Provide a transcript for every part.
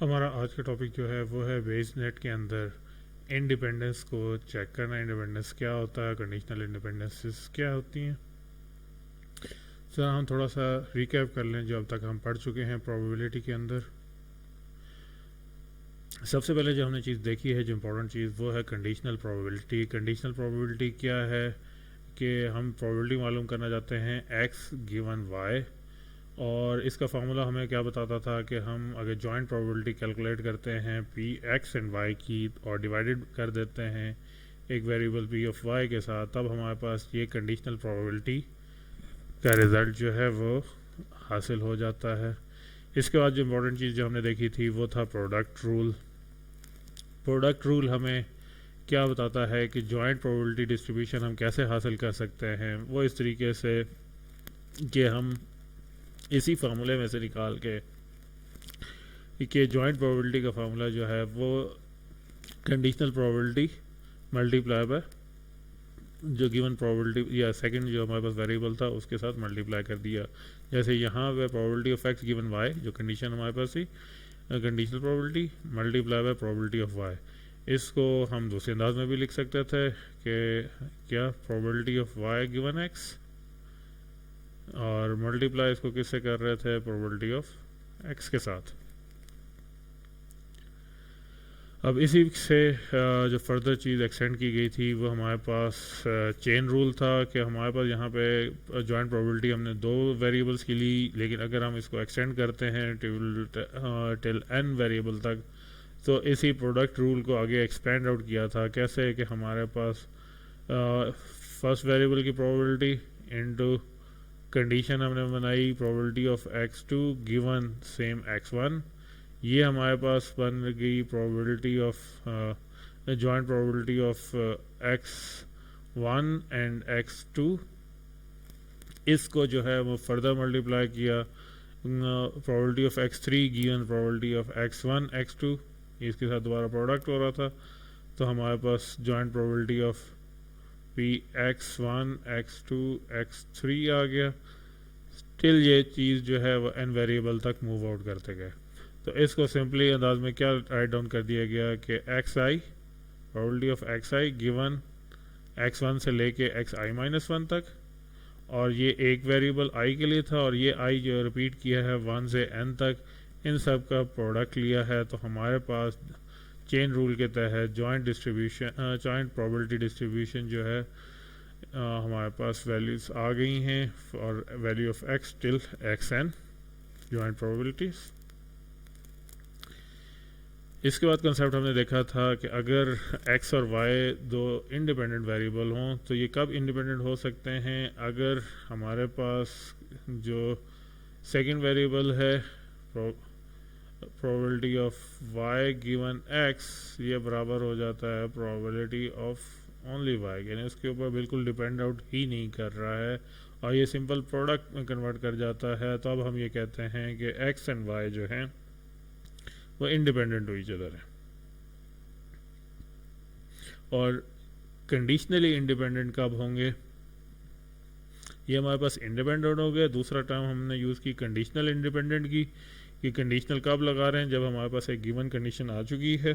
हमारा आज का टॉपिक जो है वो है बेस नेट के अंदर इंडिपेंडेंस को चेक करना। इंडिपेंडेंस क्या होता है, कंडीशनल इंडिपेंडेंसेस क्या होती हैं। सर हम थोड़ा सा रिकैप कर लें जो अब तक हम पढ़ चुके हैं प्रोबेबिलिटी के अंदर। सबसे पहले जो हमने चीज़ देखी है, जो इम्पोर्टेंट चीज़, वो है कंडीशनल प्रोबेबिलिटी। कंडीशनल प्रोबेबिलिटी क्या है कि हम प्रोबेबिलिटी मालूम करना चाहते हैं एक्स गिवन वाई, और इसका फार्मूला हमें क्या बताता था कि हम अगर जॉइंट प्रोबेबिलिटी कैलकुलेट करते हैं पी एक्स एंड वाई की और डिवाइडेड कर देते हैं एक वेरिएबल पी ऑफ वाई के साथ, तब हमारे पास ये कंडीशनल प्रोबेबिलिटी का रिज़ल्ट जो है वो हासिल हो जाता है। इसके बाद जो इम्पोर्टेंट चीज़ जो हमने देखी थी वो था प्रोडक्ट रूल। प्रोडक्ट रूल हमें क्या बताता है कि जॉइंट प्रोबेबिलिटी डिस्ट्रीब्यूशन हम कैसे हासिल कर सकते हैं। वो इस तरीके से कि हम इसी फार्मूले में से निकाल के जॉइंट प्रोबेबिलिटी का फार्मूला जो है वो कंडीशनल प्रोबेबिलिटी मल्टीप्लाई बाय जो गिवन प्रोबेबिलिटी या सेकंड जो हमारे पास वेरिएबल था उसके साथ मल्टीप्लाई कर दिया। जैसे यहाँ पे probability of X given Y जो कंडीशन हमारे पास थी, conditional probability multiply by probability of Y. इसको हम दूसरे अंदाज में भी लिख सकते थे कि क्या probability of Y given X, और मल्टीप्लाई इसको किससे कर रहे थे, प्रोबेबिलिटी ऑफ एक्स के साथ। अब इसी से जो फर्दर चीज़ एक्सटेंड की गई थी वो हमारे पास चेन रूल था कि हमारे पास यहाँ पे जॉइंट प्रोबेबिलिटी हमने दो वेरिएबल्स की ली, लेकिन अगर हम इसको एक्सटेंड करते हैं टिल एन वेरिएबल तक, तो इसी प्रोडक्ट रूल को आगे एक्सपेंड आउट किया था। कैसे कि हमारे पास फर्स्ट वेरिएबल की प्रोबेबिलिटी इनटू कंडीशन हमने बनाई probability of x2 given same x1, ये हमारे पास बन गई probability of joint probability of x1 and x2। इसको जो है वो फर्दर मल्टीप्लाई किया probability of x3 given probability of x1 x2, इसके साथ दोबारा प्रोडक्ट हो रहा था, तो हमारे पास joint probability of P x1 x2 x3 आ गया। स्टिल ये चीज़ जो है वो एन वेरिएबल तक मूव आउट करते गए, तो इसको सिंपली अंदाज में क्या राइट डाउन कर दिया गया कि x I probability of x I given x1 से लेके xi-1 तक, और ये एक वेरिएबल i के लिए था, और ये i जो रिपीट किया है 1 से n तक, इन सब का प्रोडक्ट लिया है। तो हमारे पास चेन रूल के तहत जॉइंट जॉइंट प्रोबेबिलिटी डिस्ट्रीब्यूशन जो है हमारे पास वैल्यूज़ आ गई हैं और value of x till xn joint probabilities. इसके बाद कंसेप्ट हमने देखा था कि अगर x और y दो इंडिपेंडेंट वेरिएबल हों तो ये कब इंडिपेंडेंट हो सकते हैं, अगर हमारे पास जो सेकंड वेरिएबल है probability of y given x ये बराबर हो जाता है प्रोबेबिलिटी ऑफ ओनली y, यानी उसके ऊपर बिल्कुल डिपेंड आउट ही नहीं कर रहा है और ये सिंपल प्रोडक्ट में कन्वर्ट कर जाता है। तो अब हम ये कहते हैं कि x एंड y जो हैं वो इंडिपेंडेंट टू ईच अदर है, और कंडीशनली इंडिपेंडेंट कब होंगे, ये हमारे पास इंडिपेंडेंट हो गया। दूसरा टर्म हमने यूज़ की कंडीशनल इंडिपेंडेंट की, कि कंडीशनल कब लगा रहे हैं, जब हमारे पास एक गिवन कंडीशन आ चुकी है,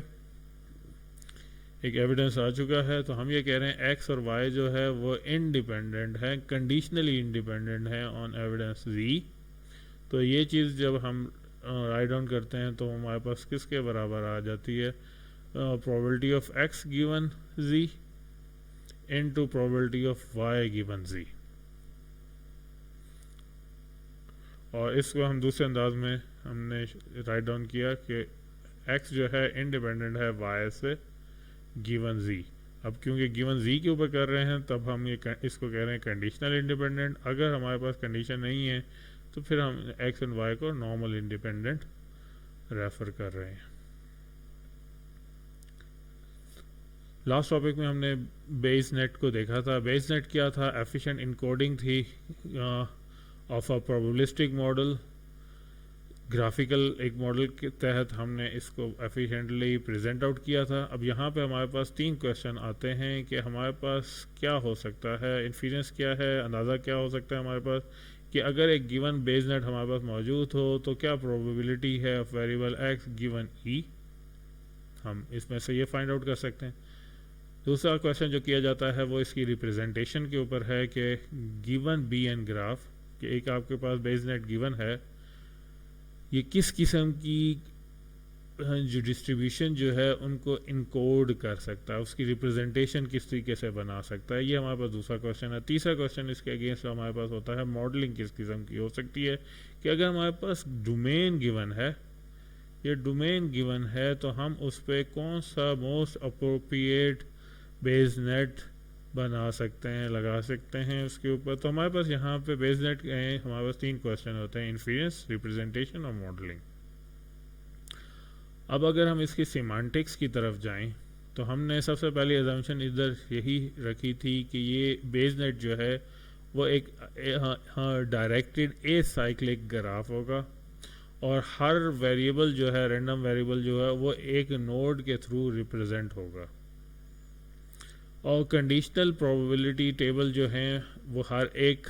एक एविडेंस आ चुका है, तो हम ये कह रहे हैं x और y जो है वो इंडिपेंडेंट है, कंडीशनली इंडिपेंडेंट है ऑन एविडेंस z। तो ये चीज़ जब हम राइट डाउन करते हैं तो हमारे पास किसके बराबर आ जाती है, probability of x given z into probability of y given z। और इसको हम दूसरे अंदाज में हमने राइट डाउन किया कि x जो है इंडिपेंडेंट है y से गिवन z। अब क्योंकि गिवन z के ऊपर कर रहे हैं तब हम ये इसको कह रहे हैं कंडीशनल इंडिपेंडेंट। अगर हमारे पास कंडीशन नहीं है तो फिर हम x एंड y को नॉर्मल इंडिपेंडेंट रेफर कर रहे हैं। लास्ट टॉपिक में हमने बेस नेट को देखा था। बेस नेट क्या था, एफिशिएंट इनकोडिंग थी of a probabilistic model. Graphical एक मॉडल के तहत हमने इसको एफिशिएंटली प्रेजेंट आउट किया था। अब यहाँ पे हमारे पास 3 क्वेश्चन आते हैं कि हमारे पास क्या हो सकता है, इन्फरेंस क्या है, अंदाज़ा क्या हो सकता है हमारे पास कि अगर एक गिवन बेस नेट हमारे पास मौजूद हो तो क्या प्रोबेबिलिटी है of variable x given E, हम इसमें से ये फाइंड आउट कर सकते हैं। दूसरा क्वेश्चन जो किया जाता है वो इसकी रिप्रेजेंटेशन के ऊपर है कि गिवन बी एन ग्राफ, कि एक आपके पास बेस नेट गिवन है, ये किस किस्म की जो डिस्ट्रीब्यूशन जो है उनको इनकोड कर सकता है, उसकी रिप्रेजेंटेशन किस तरीके से बना सकता है, ये हमारे पास दूसरा क्वेश्चन है। तीसरा क्वेश्चन इसके अगेंस्ट हमारे पास होता है मॉडलिंग किस किस्म की हो सकती है, कि अगर हमारे पास डोमेन गिवन है, ये डोमेन गिवन है तो हम उस पर कौन सा मोस्ट अप्रोप्रिएट बेस नेट बना सकते हैं, लगा सकते हैं उसके ऊपर। तो हमारे पास यहाँ पे बेस नेट हमारे पास 3 क्वेश्चन होते हैं, इन्फीरेंस, रिप्रेजेंटेशन और मॉडलिंग। अब अगर हम इसकी सिमेंटिक्स की तरफ जाएं तो हमने सबसे पहले अजम्पशन इधर यही रखी थी कि ये बेस नेट जो है वो एक डायरेक्टेड ए साइक्लिक ग्राफ होगा और हर वेरिएबल जो है, रैंडम वेरिएबल जो है वो एक नोड के थ्रू रिप्रेजेंट होगा, और कंडीशनल प्रोबेबिलिटी टेबल जो हैं वो हर एक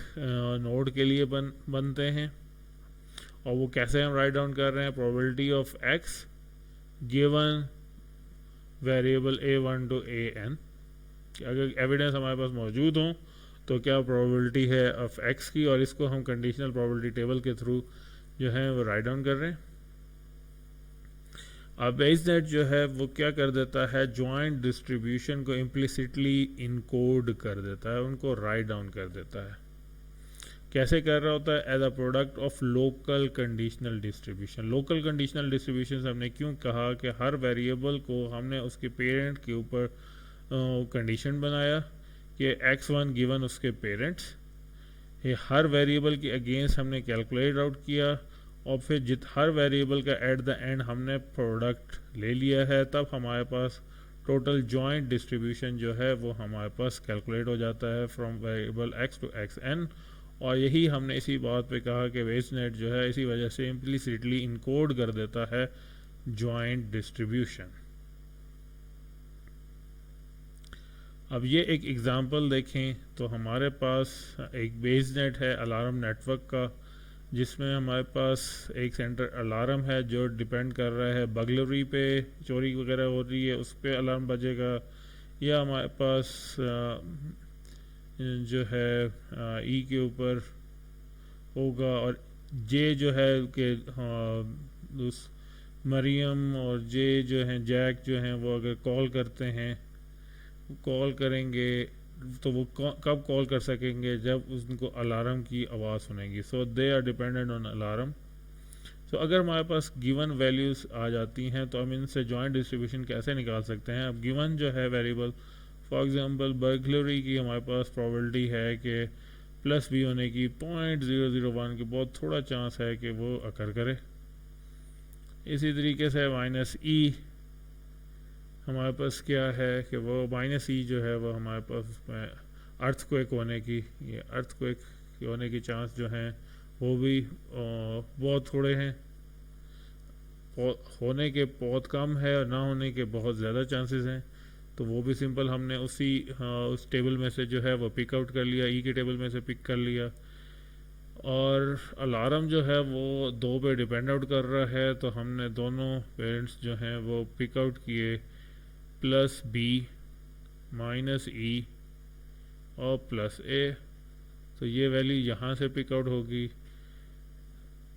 नोड के लिए बनते हैं। और वो कैसे हम राइट डाउन कर रहे हैं, probability of X given variable a1 to an, अगर एविडेंस हमारे पास मौजूद हो तो क्या प्रोबेबिलिटी है ऑफ एक्स की, और इसको हम कंडीशनल प्रोबेबिलिटी टेबल के थ्रू जो है वो राइट डाउन कर रहे हैं। अब बेस नेट जो है वो क्या कर देता है, जॉइंट डिस्ट्रीब्यूशन को इम्प्लिसिटली इनकोड कर देता है, उनको राइट डाउन कर देता है। कैसे कर रहा होता है, as a product of local conditional distribution. Local conditional distribution से हमने क्यों कहा कि हर वेरिएबल को हमने उसके पेरेंट के ऊपर कंडीशन बनाया कि x1 गिवन उसके पेरेंट्स, ये हर वेरिएबल के अगेंस्ट हमने कैलकुलेट आउट किया, और फिर हर वेरिएबल का एट द एंड हमने प्रोडक्ट ले लिया है, तब हमारे पास टोटल जॉइंट डिस्ट्रीब्यूशन जो है वो हमारे पास कैलकुलेट हो जाता है from variable x to xn। और यही हमने इसी बात पे कहा कि बेस नेट जो है इसी वजह से इम्प्लिसिटली इनकोड कर देता है जॉइंट डिस्ट्रीब्यूशन। अब ये एक एग्जांपल देखें तो हमारे पास एक बेस नेट है अलार्म नेटवर्क का, जिसमें हमारे पास एक सेंटर अलार्म है जो डिपेंड कर रहा है बगलरी पे, चोरी वगैरह हो रही है उस पर अलार्म बजेगा, या हमारे पास जो है ई के ऊपर होगा, और जे जो है कि उस मरियम और जे जो हैं, जैक जो हैं, वो अगर कॉल करते हैं, कॉल करेंगे तो वो कब कॉल कर सकेंगे, जब उनको अलार्म की आवाज़ सुनेंगी। So they are dependent on alarm. So अगर हमारे पास गिवन वैल्यूज़ आ जाती हैं तो हम इनसे जॉइंट डिस्ट्रीब्यूशन कैसे निकाल सकते हैं। अब गिवन जो है वेरिएबल, फॉर एग्जांपल बर्गलरी की हमारे पास प्रोबेबिलिटी है कि प्लस बी होने की 0.001 की बहुत थोड़ा चांस है कि वो अकर करे। इसी तरीके से माइनस ई हमारे पास क्या है कि वो माइनस ई जो है वो हमारे पास अर्थक्वेक होने की, ये अर्थक्वेक होने की चांस जो हैं वो भी बहुत थोड़े हैं, होने के बहुत कम है और ना होने के बहुत ज़्यादा चांसेस हैं। तो वो भी सिंपल हमने उस टेबल में से जो है वो पिक आउट कर लिया, ई के टेबल में से पिक कर लिया। और अलार्म जो है वो 2 पे डिपेंड आउट कर रहा है, तो हमने दोनों पेरेंट्स जो हैं वो पिक आउट किए, प्लस बी माइनस ई और प्लस ए। तो ये वैल्यू यहाँ से पिक आउट होगी।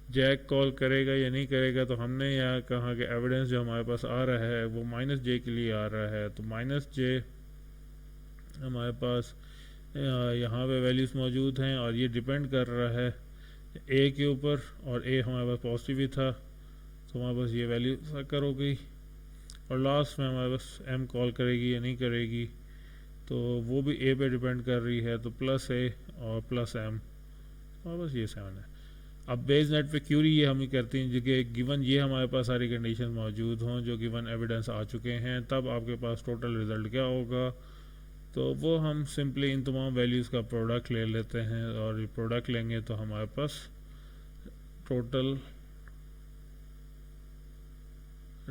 जैक कॉल करेगा या नहीं करेगा, तो हमने यहाँ कहा कि एविडेंस जो हमारे पास आ रहा है वो माइनस जे के लिए आ रहा है, तो माइनस जे हमारे पास यहाँ पे वैल्यूज़ मौजूद हैं और ये डिपेंड कर रहा है ए के ऊपर, और ए हमारे पास पॉजिटिव ही था, तो हमारे पास ये वैल्यू सकर हो गई। और लास्ट में हमारे पास एम कॉल करेगी या नहीं करेगी, तो वो भी ए पे डिपेंड कर रही है, तो प्लस ए और प्लस एम, और बस ये 7 है। अब बेस नेट पे क्यूरी ये हम ही करते हैं, जो कि गिवन ये हमारे पास सारी कंडीशन मौजूद हों, जो गिवन एविडेंस आ चुके हैं, तब आपके पास टोटल रिज़ल्ट क्या होगा। तो वो हम सिंपली इन तमाम वैल्यूज़ का प्रोडक्ट ले लेते हैं, और ये प्रोडक्ट लेंगे तो हमारे पास टोटल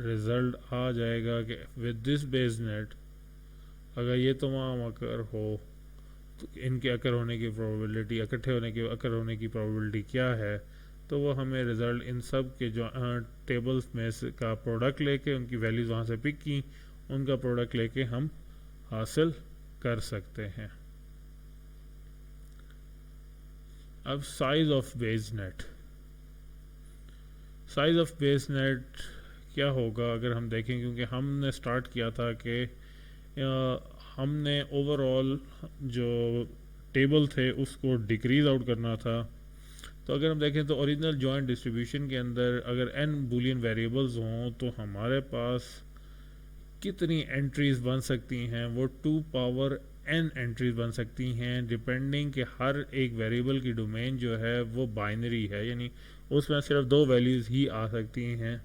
रिज़ल्ट आ जाएगा कि विद दिस बेस नेट अगर ये तमाम अकर हो तो इनके अकर होने की प्रोबेबिलिटी, इकट्ठे होने की अकर होने की प्रोबेबिलिटी क्या है, तो वो हमें रिज़ल्ट इन सब के जो टेबल्स में से का प्रोडक्ट लेके उनकी वैल्यूज़ वहाँ से पिक की, उनका प्रोडक्ट लेके हम हासिल कर सकते हैं। अब size of base net, size of base net क्या होगा अगर हम देखें, क्योंकि हमने स्टार्ट किया था कि हमने ओवरऑल जो टेबल थे उसको डिक्रीज़ आउट करना था। तो अगर हम देखें तो ओरिजिनल जॉइंट डिस्ट्रीब्यूशन के अंदर अगर n बूलियन वेरिएबल्स हों तो हमारे पास कितनी एंट्रीज़ बन सकती हैं, वो 2 पावर n एंट्रीज़ बन सकती हैं, डिपेंडिंग कि हर एक वेरिएबल की डोमेन जो है वो बाइनरी है, यानी उसमें सिर्फ 2 वैल्यूज़ ही आ सकती हैं।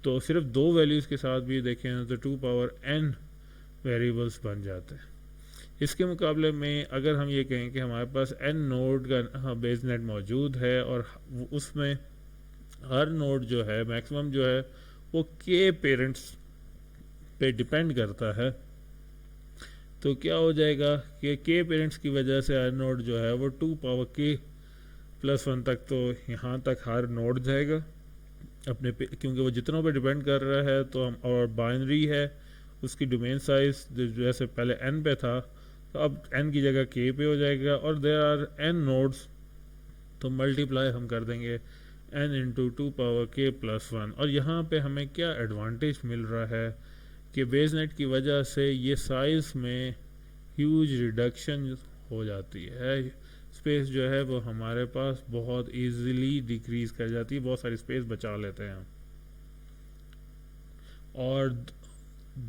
तो सिर्फ 2 वैल्यूज़ के साथ भी देखें तो 2 पावर n वेरिएबल्स बन जाते हैं। इसके मुकाबले में अगर हम ये कहें कि हमारे पास n नोड का बेस नेट मौजूद है और उसमें हर नोड जो है मैक्सिमम जो है वो k पेरेंट्स पे डिपेंड करता है, तो क्या हो जाएगा कि k पेरेंट्स की वजह से हर नोड जो है वो 2 पावर k प्लस 1 तक, तो यहाँ तक हर नोड जाएगा अपने पे, क्योंकि वो जितनों पे डिपेंड कर रहा है। तो हम और बाइनरी है, उसकी डोमेन साइज जैसे पहले n पे था तो अब n की जगह k पे हो जाएगा, और देयर आर n नोड्स, तो मल्टीप्लाई हम कर देंगे n into 2 power k plus 1। और यहाँ पे हमें क्या एडवांटेज मिल रहा है कि बेस नेट की वजह से ये साइज़ में ह्यूज रिडक्शन हो जाती है, स्पेस जो है वो हमारे पास बहुत इजीली डिक्रीज़ कर जाती है, बहुत सारी स्पेस बचा लेते हैं हम। और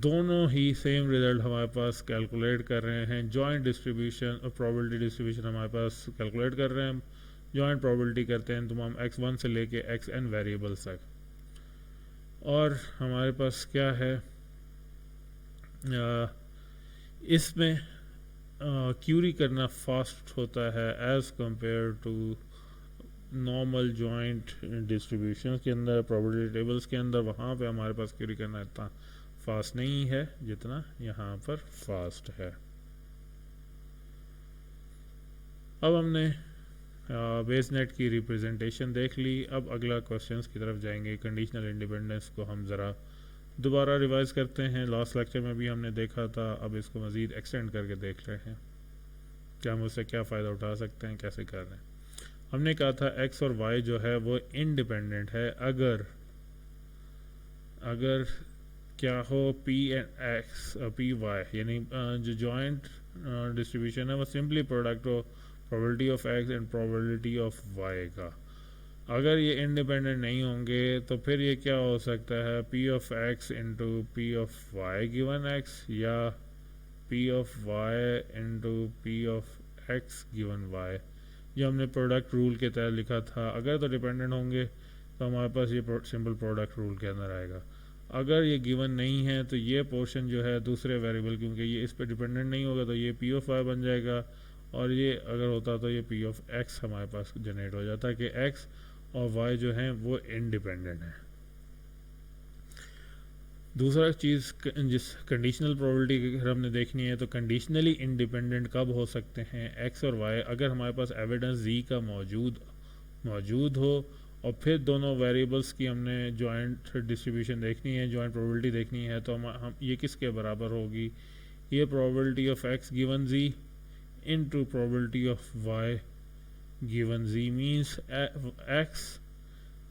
दोनों ही सेम रिजल्ट हमारे पास कैलकुलेट कर रहे हैं, जॉइंट डिस्ट्रीब्यूशन और प्रोबेबिलिटी डिस्ट्रीब्यूशन हमारे पास कैलकुलेट कर रहे हैं, जॉइंट प्रोबेबिलिटी करते हैं तमाम x1 से लेके xn वेरिएबल्स तक। और हमारे पास क्या है इसमें क्यूरी करना फास्ट होता है as compare to normal joint distribution के अंदर, प्रोबेबिलिटी टेबल्स के अंदर। वहाँ पे हमारे पास क्यूरी करना इतना फास्ट नहीं है जितना यहाँ पर फास्ट है। अब हमने बेस नेट की रिप्रेजेंटेशन देख ली। अब अगला क्वेश्चंस की तरफ जाएंगे। कंडीशनल इंडिपेंडेंस को हम ज़रा दोबारा रिवाइज करते हैं, लास्ट लेक्चर में भी हमने देखा था, अब इसको मज़ीद एक्सटेंड करके देख रहे हैं क्या हम उससे क्या फ़ायदा उठा सकते हैं, कैसे कर रहे हैं। हमने कहा था x और y जो है वो इंडिपेंडेंट है अगर क्या हो p and x p y, यानी जो जॉइंट डिस्ट्रीब्यूशन है वो सिंपली प्रोडक्ट हो probability of x and probability of y का। अगर ये इंडिपेंडेंट नहीं होंगे तो फिर ये क्या हो सकता है, p of x into P of Y given x, या p of y into P of x given y, जो हमने प्रोडक्ट रूल के तहत लिखा था। अगर तो डिपेंडेंट होंगे तो हमारे पास ये सिंपल प्रोडक्ट रूल के अंदर आएगा। अगर ये गिवन नहीं है तो ये पोर्शन जो है दूसरे वेरिएबल, क्योंकि ये इस पर डिपेंडेंट नहीं होगा, तो ये p ऑफ y बन जाएगा, और ये अगर होता तो ये p ऑफ x हमारे पास जनरेट हो जाता कि x और y जो हैं वो इंडिपेंडेंट है। दूसरा चीज़ जिस कंडीशनल प्रोबेबिलिटी अगर हमने देखनी है तो कंडीशनली इंडिपेंडेंट कब हो सकते हैं x और y, अगर हमारे पास एविडेंस z का मौजूद हो और फिर दोनों वेरिएबल्स की हमने जॉइंट डिस्ट्रीब्यूशन देखनी है, जॉइंट प्रोबेबिलिटी देखनी है, तो हम ये किसके बराबर होगी, ये probability of x given z into probability of y given z, means x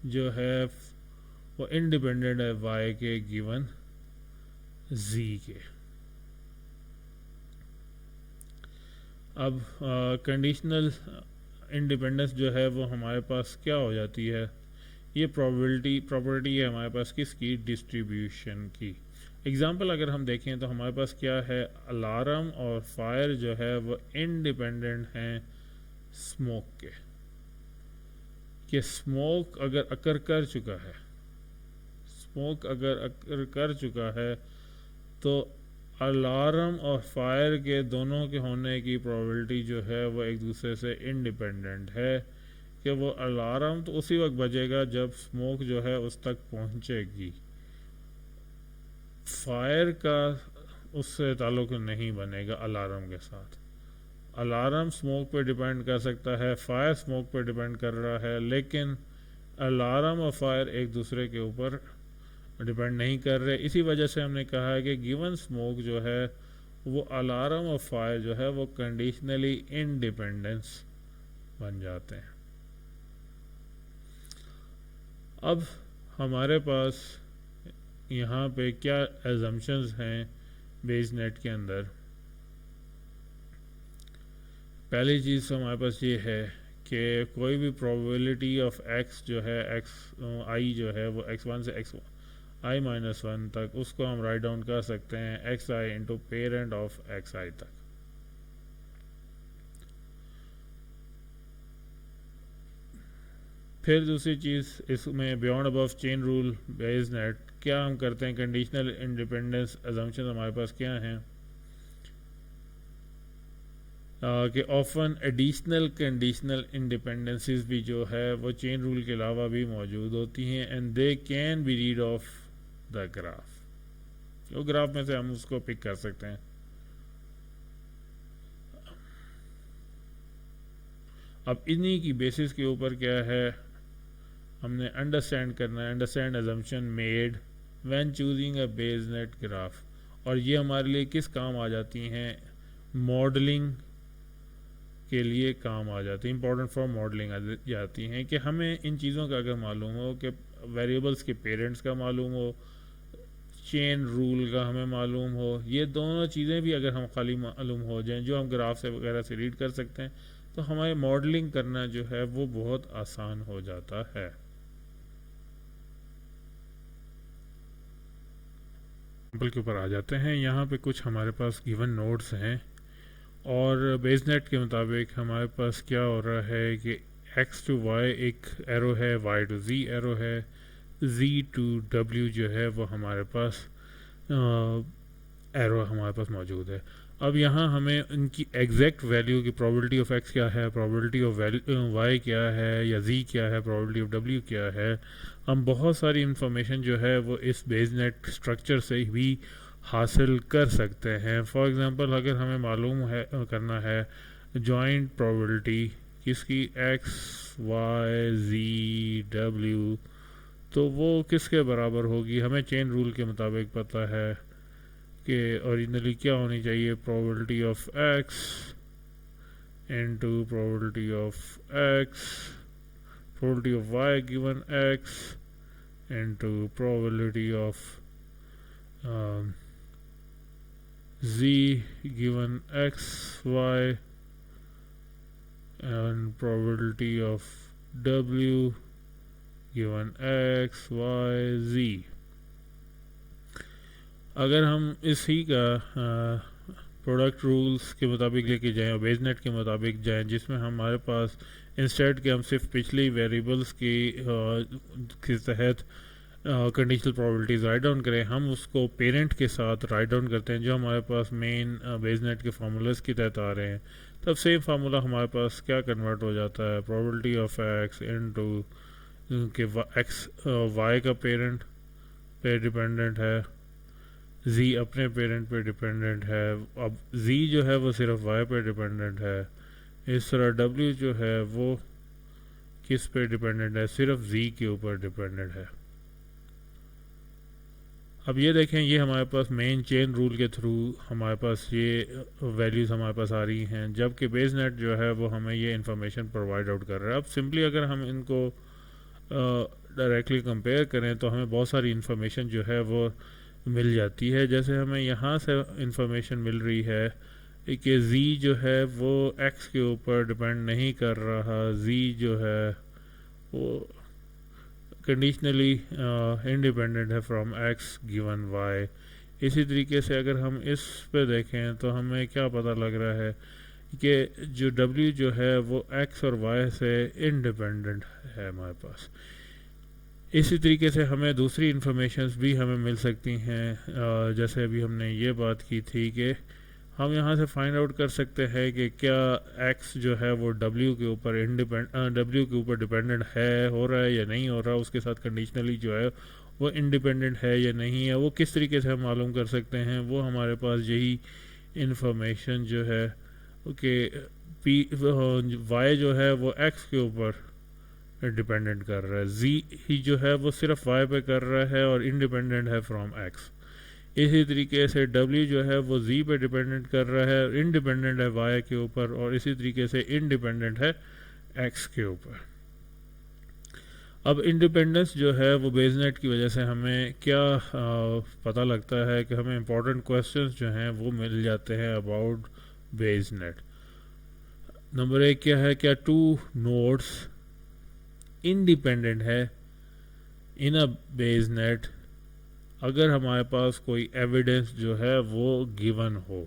जो है वो इंडिपेंडेंट है y के गिवन z के। अब कंडीशनल इंडिपेंडेंस जो है वो हमारे पास क्या हो जाती है, ये प्रॉपर्टी है हमारे पास किसकी, डिस्ट्रीब्यूशन की। एग्जांपल अगर हम देखें तो हमारे पास क्या है, अलार्म और फायर जो है वो इंडिपेंडेंट हैं स्मोक के, कि स्मोक अगर अकर कर चुका है तो अलार्म और फायर के दोनों के होने की प्रोबेबिलिटी जो है वो एक दूसरे से इंडिपेंडेंट है, कि वो अलार्म तो उसी वक्त बजेगा जब स्मोक जो है उस तक पहुंचेगी, फायर का उससे ताल्लुक़ नहीं बनेगा अलार्म के साथ। अलार्म स्मोक पे डिपेंड कर सकता है, फायर स्मोक पे डिपेंड कर रहा है, लेकिन अलार्म और फायर एक दूसरे के ऊपर डिपेंड नहीं कर रहे। इसी वजह से हमने कहा है कि गिवन स्मोक जो है वो अलार्म और फायर जो है वो कंडीशनली इंडिपेंडेंस बन जाते हैं। अब हमारे पास यहाँ पे क्या एजम्पशंस हैं बेसनेट के अंदर। पहली चीज़ हमारे पास ये है कि कोई भी प्रोबेबिलिटी ऑफ एक्स जो है एक्स आई जो है वो x1 से एक्स आई माइनस वन तक, उसको हम राइट डाउन कर सकते हैं x i into parent of x i तक। फिर दूसरी चीज़ इसमें beyond above chain rule Bayes net क्या हम करते हैं, कंडीशनल इंडिपेंडेंस अजम्पशन हमारे पास क्या हैं कि ऑफन एडिशनल कंडीशनल इंडिपेंडेंसीज भी जो है वो चेन रूल के अलावा भी मौजूद होती हैं, and they can be read of the graph. तो ग्राफ में से हम उसको पिक कर सकते हैं। अब इन्हीं की बेसिस के ऊपर क्या है हमने अंडरस्टैंड करना है, understand assumption made when choosing a base net graph. और ये हमारे लिए किस काम आ जाती हैं, मॉडलिंग के लिए काम आ जाती है, इंपॉर्टेंट फॉर मॉडलिंग आ जाती हैं कि हमें इन चीज़ों का अगर मालूम हो कि वेरिएबल्स के पेरेंट्स का मालूम हो, चेन रूल का हमें मालूम हो, ये दोनों चीज़ें भी अगर हम खाली मालूम हो जाएं जो हम ग्राफ से वगैरह से रीड कर सकते हैं, तो हमारे मॉडलिंग करना जो है वो बहुत आसान हो जाता है। एग्जाम्पल के ऊपर आ जाते हैं। यहाँ पे कुछ हमारे पास गिवन नोड्स हैं और बेसनेट के मुताबिक हमारे पास क्या हो रहा है कि x टू y एक एरो है, y टू z एरो है, z टू w जो है वो हमारे पास एरो हमारे पास मौजूद है। अब यहाँ हमें उनकी एग्जैक्ट वैल्यू की प्रोबेबिलिटी ऑफ x क्या है, प्रोबेबिलिटी ऑफ y क्या है, या z क्या है, प्रोबेबिलिटी ऑफ w क्या है, हम बहुत सारी इंफॉर्मेशन जो है वो इस बेसनेट स्ट्रक्चर से भी हासिल कर सकते हैं। फॉर एग्ज़ाम्पल अगर हमें मालूम है करना है जॉइंट प्रोबेबिलिटी किसकी, x y z w, तो वो किसके बराबर होगी, हमें चेन रूल के मुताबिक पता है कि ओरिजिनली क्या होनी चाहिए, probability of x into probability of x, probability of y given x into probability of z given x y and probability of w given x y z। अगर हम इसी का प्रोडक्ट रूल्स के मुताबिक लेके जाएं और बेसनेट के मुताबिक जाएं, जिसमें हमारे पास इंस्टेड के हम सिर्फ पिछली वेरिएबल्स की के तहत कंडीशनल प्रोबेबिलिटीज़ राइट डाउन करें, हम उसको पेरेंट के साथ राइट डाउन करते हैं जो हमारे पास मेन बेसनेट के फार्मूलाज की तहत आ रहे हैं। तब सेम फार्मूला हमारे पास क्या कन्वर्ट हो जाता है, प्रोबेबिलिटी ऑफ एक्स इनटू के एक्स वाई का पेरेंट पे डिपेंडेंट है, जी अपने पेरेंट पे डिपेंडेंट है, अब जी जो है वो सिर्फ वाई पे डिपेंडेंट है, इस तरह डब्ल्यू जो है वो किस पे डिपेंडेंट है, सिर्फ जी के ऊपर डिपेंडेंट है। अब ये देखें, ये हमारे पास मेन चेन रूल के थ्रू हमारे पास ये वैल्यूज़ हमारे पास आ रही हैं, जबकि बेसनेट जो है वो हमें ये इंफॉर्मेशन प्रोवाइड आउट कर रहा है। अब सिंपली अगर हम इनको डायरेक्टली कंपेयर करें तो हमें बहुत सारी इंफॉर्मेशन जो है वो मिल जाती है। जैसे हमें यहाँ से इंफॉर्मेशन मिल रही है कि z जो है वो x के ऊपर डिपेंड नहीं कर रहा, z जो है वो कंडीशनली इंडिपेंडेंट है फ्रॉम x गिवन y। इसी तरीके से अगर हम इस पे देखें तो हमें क्या पता लग रहा है कि जो w जो है वो x और y से इंडिपेंडेंट है हमारे पास। इसी तरीके से हमें दूसरी इंफॉर्मेशंस भी हमें मिल सकती हैं, जैसे अभी हमने ये बात की थी कि हम यहाँ से फाइंड आउट कर सकते हैं कि क्या x जो है वो w के ऊपर डिपेंडेंट है, हो रहा है या नहीं हो रहा, उसके साथ कंडीशनली जो है वो इंडिपेंडेंट है या नहीं है। वो किस तरीके से हम मालूम कर सकते हैं, वो हमारे पास यही इंफॉर्मेशन जो है ओके, पी वाई जो है वो एक्स के ऊपर डिपेंडेंट कर रहा है, जी ही जो है वो सिर्फ वाई पे कर रहा है और इंडिपेंडेंट है फ्रॉम एक्स। इसी तरीके से डब्ल्यू जो है वो जी पे डिपेंडेंट कर रहा है और इंडिपेंडेंट है वाई के ऊपर, और इसी तरीके से इंडिपेंडेंट है एक्स के ऊपर। अब इंडिपेंडेंस जो है वो बेसनेट की वजह से हमें क्या पता लगता है कि हमें इंपॉर्टेंट क्वेश्चंस जो हैं वो मिल जाते हैं अबाउट बेसनेट। नंबर एक क्या है, क्या टू नोड्स इंडिपेंडेंट है इन अ बेसनेट अगर हमारे पास कोई एविडेंस जो है वो गिवन हो।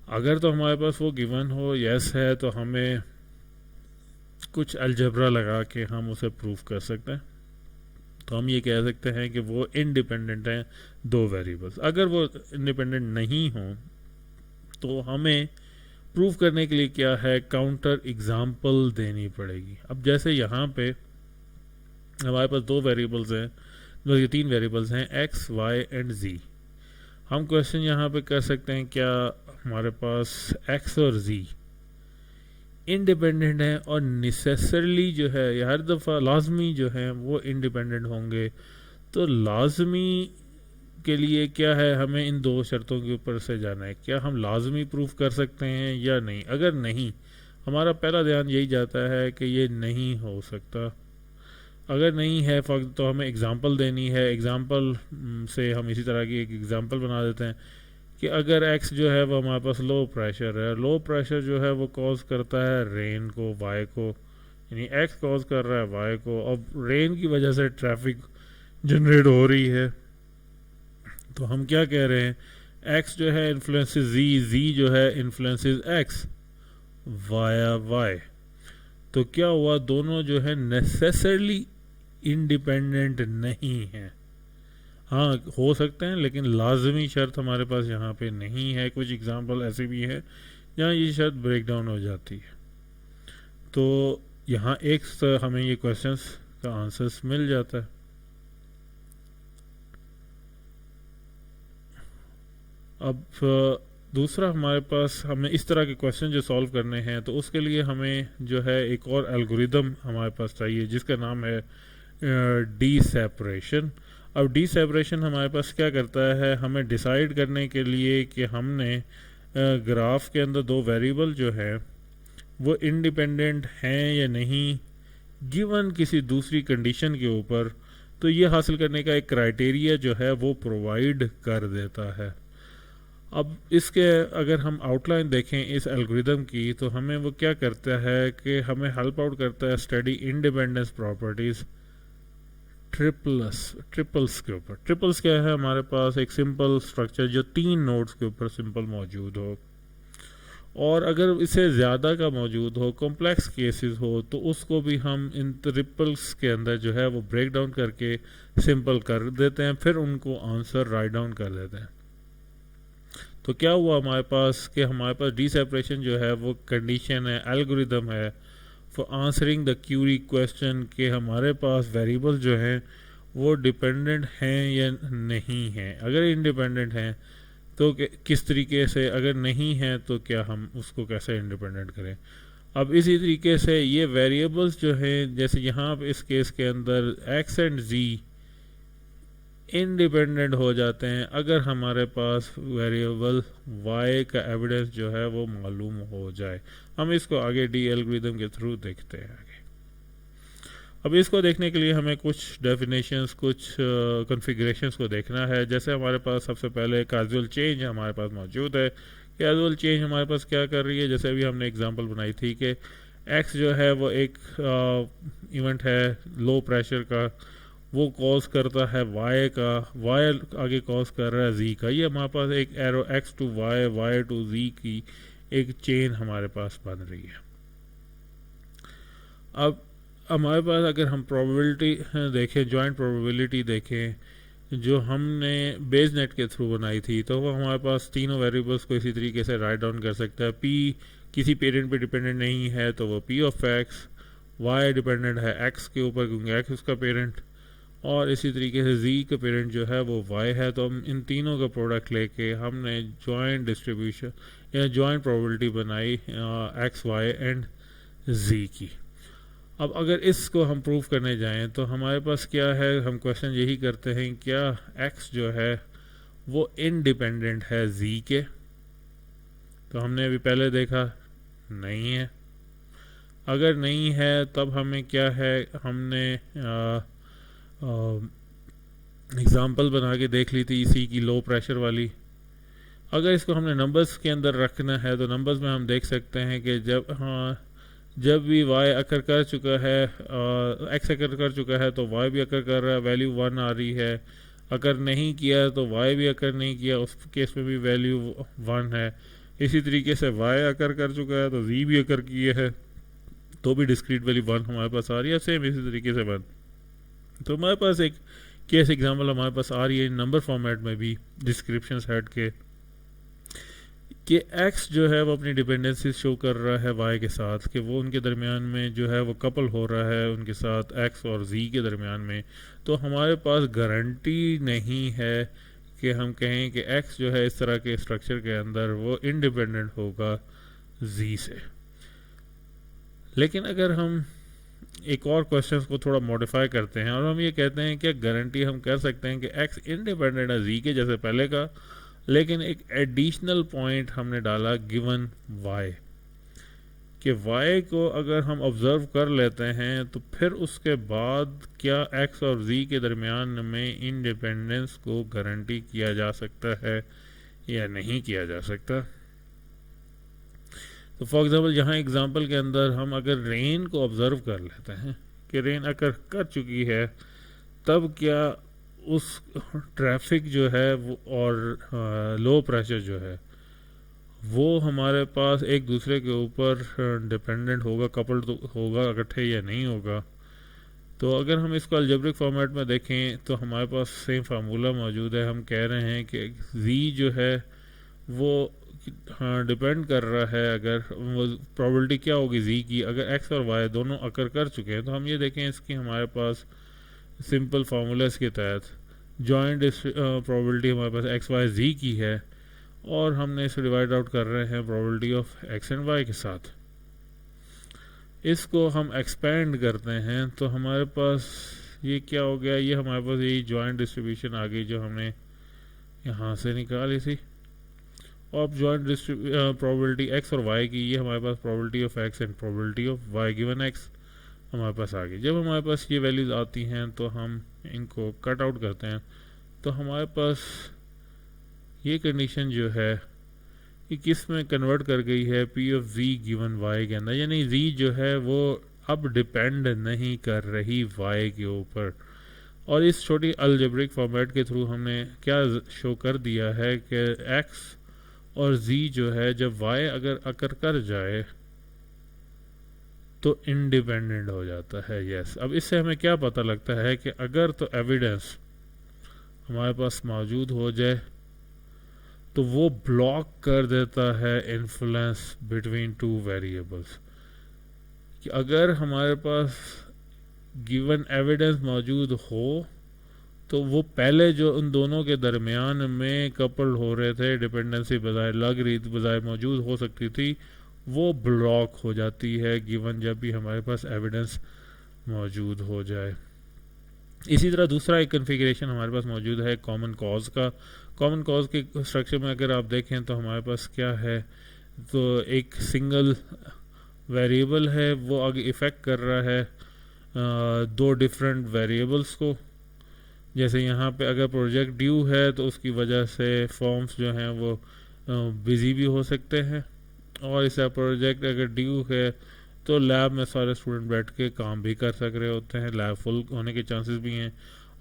अगर तो हमारे पास वो गिवन हो, यस है, तो हमें कुछ अलजबरा लगा के हम उसे प्रूफ कर सकते हैं। तो हम ये कह सकते हैं कि वो इंडिपेंडेंट हैं दो वेरिएबल्स। अगर वो इंडिपेंडेंट नहीं हो तो हमें प्रूफ करने के लिए क्या है, काउंटर एग्जाम्पल देनी पड़ेगी। अब जैसे यहाँ पे हमारे पास दो वेरिएबल्स हैं, बल्कि तीन वेरिएबल्स हैं, एक्स वाई एंड जी। हम क्वेश्चन यहाँ पे कर सकते हैं, क्या हमारे पास एक्स और जी इंडिपेंडेंट हैं और नेसेसरली जो है या हर दफ़ा लाजमी जो है वो इंडिपेंडेंट होंगे। तो लाजमी के लिए क्या है, हमें इन दो शर्तों के ऊपर से जाना है, क्या हम लाजमी प्रूफ कर सकते हैं या नहीं। अगर नहीं, हमारा पहला ध्यान यही जाता है कि ये नहीं हो सकता। अगर नहीं है तो हमें एग्जांपल देनी है। एग्जांपल से हम इसी तरह की एक एग्जांपल बना देते हैं कि अगर एक्स जो है वो हमारे पास लो प्रेशर है, लो प्रेशर जो है वो कॉज करता है रेन को, वाई को, यानी एक्स कॉज कर रहा है वाई को, अब रेन की वजह से ट्रैफिक जनरेट हो रही है। तो हम क्या कह रहे हैं, एक्स जो है इन्फ्लुएंसेस जी, जी जो है इन्फ्लुएंसेस एक्स वाया वाई। तो क्या हुआ, दोनों जो है नेसेसरली इंडिपेंडेंट नहीं है। हाँ, हो सकते हैं, लेकिन लाजमी शर्त हमारे पास यहाँ पे नहीं है। कुछ एग्जांपल ऐसे भी है जहाँ ये शर्त ब्रेक डाउन हो जाती है। तो यहाँ एक हमें ये क्वेश्चंस का आंसर्स मिल जाता है। अब दूसरा हमारे पास हमें इस तरह के क्वेश्चन जो सॉल्व करने हैं, तो उसके लिए हमें जो है एक और एल्गोरिदम हमारे पास चाहिए जिसका नाम है डी सेपरेशन। अब डी सेपरेशन हमारे पास क्या करता है, हमें डिसाइड करने के लिए कि हमने ग्राफ के अंदर दो वेरिएबल जो है वो इंडिपेंडेंट हैं या नहीं गिवन किसी दूसरी कंडीशन के ऊपर, तो ये हासिल करने का एक क्राइटेरिया जो है वो प्रोवाइड कर देता है। अब इसके अगर हम आउटलाइन देखें इस एल्गोरिदम की, तो हमें वो क्या करता है कि हमें हेल्प आउट करता है स्टडी इंडिपेंडेंस प्रॉपर्टीज़ ट्रिपल्स के ऊपर। ट्रिपल्स क्या है, हमारे पास एक सिंपल स्ट्रक्चर जो तीन नोड्स के ऊपर सिंपल मौजूद हो, और अगर इससे ज़्यादा का मौजूद हो, कॉम्प्लेक्स केसेस हो, तो उसको भी हम इन ट्रिपल्स के अंदर जो है वो ब्रेक डाउन करके सिंपल कर देते हैं, फिर उनको आंसर राइट डाउन कर देते हैं। तो क्या हुआ हमारे पास कि हमारे पास डी सेपरेशन जो है वो कंडीशन है, एल्गोरिदम है for answering the query question कि हमारे पास वेरिएबल जो हैं वो डिपेंडेंट हैं या नहीं हैं। अगर इंडिपेंडेंट हैं तो किस तरीके से, अगर नहीं हैं तो क्या हम उसको कैसे इंडिपेंडेंट करें। अब इसी तरीके से ये वेरिएबल्स जो हैं, जैसे यहाँ पे इस केस के अंदर एक्स एंड जी इंडिपेंडेंट हो जाते हैं अगर हमारे पास वेरिएबल y का एविडेंस जो है वो मालूम हो जाए। हम इसको आगे डी एल्गोरिथम के थ्रू देखते हैं आगे। अब इसको देखने के लिए हमें कुछ डेफिनेशंस, कुछ कॉन्फ़िगरेशंस को देखना है। जैसे हमारे पास सबसे पहले कैजुअल चेंज हमारे पास मौजूद है। कैजुअल चेंज हमारे पास क्या कर रही है, जैसे अभी हमने एग्जांपल बनाई थी कि x जो है वो एक इवेंट है लो प्रेशर का, वो कॉज करता है y का, y आगे कॉज कर रहा है z का। ये हमारे पास एक arrow x to y, y to z की एक चेन हमारे पास बन रही है। अब हमारे पास अगर हम प्रोबेबिलिटी देखें, जॉइंट प्रोबेबिलिटी देखें जो हमने बेस नेट के थ्रू बनाई थी, तो वो हमारे पास तीनों वेरिएबल्स को इसी तरीके से राइट डाउन कर सकता है। p किसी पेरेंट पे डिपेंडेंट नहीं है तो वो p of x, y dependent है x के ऊपर क्योंकि x उसका पेरेंट, और इसी तरीके से z का पेरेंट जो है वो y है, तो हम इन तीनों का प्रोडक्ट लेके हमने जॉइंट डिस्ट्रीब्यूशन या जॉइंट प्रोबेबिलिटी बनाई एक्स वाई एंड z की। अब अगर इसको हम प्रूव करने जाएं तो हमारे पास क्या है, हम क्वेश्चन यही करते हैं क्या x जो है वो इंडिपेंडेंट है z के, तो हमने अभी पहले देखा नहीं है। अगर नहीं है तब हमें क्या है, हमने एग्ज़ाम्पल बना के देख ली थी इसी की लो प्रेशर वाली। अगर इसको हमने नंबर्स के अंदर रखना है तो नंबर्स में हम देख सकते हैं कि जब भी y अकर कर चुका है, x अकर कर चुका है तो y भी अकर कर रहा है, वैल्यू 1 आ रही है। अगर नहीं किया तो y भी अकर नहीं किया, उस केस में भी वैल्यू 1 है। इसी तरीके से y अकर कर चुका है तो z भी अकर किया है, तो भी डिस्क्रीट वैल्यू 1 हमारे पास आ रही है। सेम इसी तरीके से 1। तो हमारे पास एक केस एग्जांपल हमारे पास आ रही है नंबर फॉर्मेट में भी डिस्क्रिप्शन हेड के, कि x जो है वो अपनी डिपेंडेंसी शो कर रहा है y के साथ, कि वो उनके दरमियान में जो है वो कपल हो रहा है उनके साथ x और z के दरमियान में। तो हमारे पास गारंटी नहीं है कि हम कहें कि x जो है इस तरह के स्ट्रक्चर के अंदर वो इंडिपेंडेंट होगा z से। लेकिन अगर हम एक और क्वेश्चन को थोड़ा मॉडिफाई करते हैं और हम ये कहते हैं कि गारंटी हम कर सकते हैं कि x इंडिपेंडेंट है z के जैसे पहले का, लेकिन एक एडिशनल पॉइंट हमने डाला गिवन y, कि y को अगर हम ऑब्ज़र्व कर लेते हैं तो फिर उसके बाद क्या x और z के दरमियान में इंडिपेंडेंस को गारंटी किया जा सकता है या नहीं किया जा सकता। तो फॉर एग्ज़ाम्पल यहाँ एग्ज़ाम्पल के अंदर हम अगर रेन को ऑब्ज़र्व कर लेते हैं कि रेन अगर कर चुकी है, तब क्या उस ट्रैफिक जो है वो और लो प्रेशर जो है वो हमारे पास एक दूसरे के ऊपर डिपेंडेंट होगा, कपल्ड होगा इकट्ठे या नहीं होगा। तो अगर हम इसको अलजेब्रिक फॉर्मेट में देखें तो हमारे पास सेम फार्मूला मौजूद है। हम कह रहे हैं कि z जो है वो डिपेंड कर रहा है, अगर वो प्रोबेबिलिटी क्या होगी z की, अगर x और y दोनों अकर कर चुके हैं। तो हम ये देखें इसकी हमारे पास सिंपल फार्मूलास के तहत जॉइंट प्रोबेबिलिटी हमारे पास एक्स वाई जी की है, और हमने इसे डिवाइड आउट कर रहे हैं probability of x and Y के साथ। इसको हम एक्सपेंड करते हैं तो हमारे पास ये क्या हो गया, ये हमारे पास यही जॉइंट डिस्ट्रीब्यूशन आ गई जो हमने यहाँ से निकाली थी। और जॉइंट प्रोबेबिलिटी एक्स और वाई की, ये हमारे पास probability of x and probability of Y given x हमारे पास आ गई। जब हमारे पास ये वैल्यूज़ आती हैं तो हम इनको कट आउट करते हैं, तो हमारे पास ये कंडीशन जो है कि किस में कन्वर्ट कर गई है, P of z given y के अंदर, यानी z जो है वो अब डिपेंड नहीं कर रही y के ऊपर। और इस छोटी अलजेब्रिक फॉर्मेट के थ्रू हमने क्या शो कर दिया है कि x और z जो है जब y अगर अकर कर जाए तो इंडिपेंडेंट हो जाता है। यस, अब इससे हमें क्या पता लगता है कि अगर तो एविडेंस हमारे पास मौजूद हो जाए तो वो ब्लॉक कर देता है इन्फ्लुएंस बिटवीन टू वेरिएबल्स। कि अगर हमारे पास गिवन एविडेंस मौजूद हो तो वो पहले जो उन दोनों के दरमियान में कपल्ड हो रहे थे, डिपेंडेंसी बजाय लग रही बजाय मौजूद हो सकती थी, वो ब्लॉक हो जाती है गिवन जब भी हमारे पास एविडेंस मौजूद हो जाए। इसी तरह दूसरा एक कन्फिगरेशन हमारे पास मौजूद है कॉमन कॉज का। कॉमन कॉज के स्ट्रक्चर में अगर आप देखें तो हमारे पास क्या है, तो एक सिंगल वेरिएबल है वो आगे इफ़ेक्ट कर रहा है दो डिफरेंट वेरिएबल्स को। जैसे यहाँ पे अगर प्रोजेक्ट ड्यू है तो उसकी वजह से फॉर्म्स जो हैं वो बिज़ी भी हो सकते हैं, और इस प्रोजेक्ट अगर ड्यू है तो लैब में सारे स्टूडेंट बैठ के काम भी कर सक रहे होते हैं, लैब फुल होने के चांसेस भी हैं।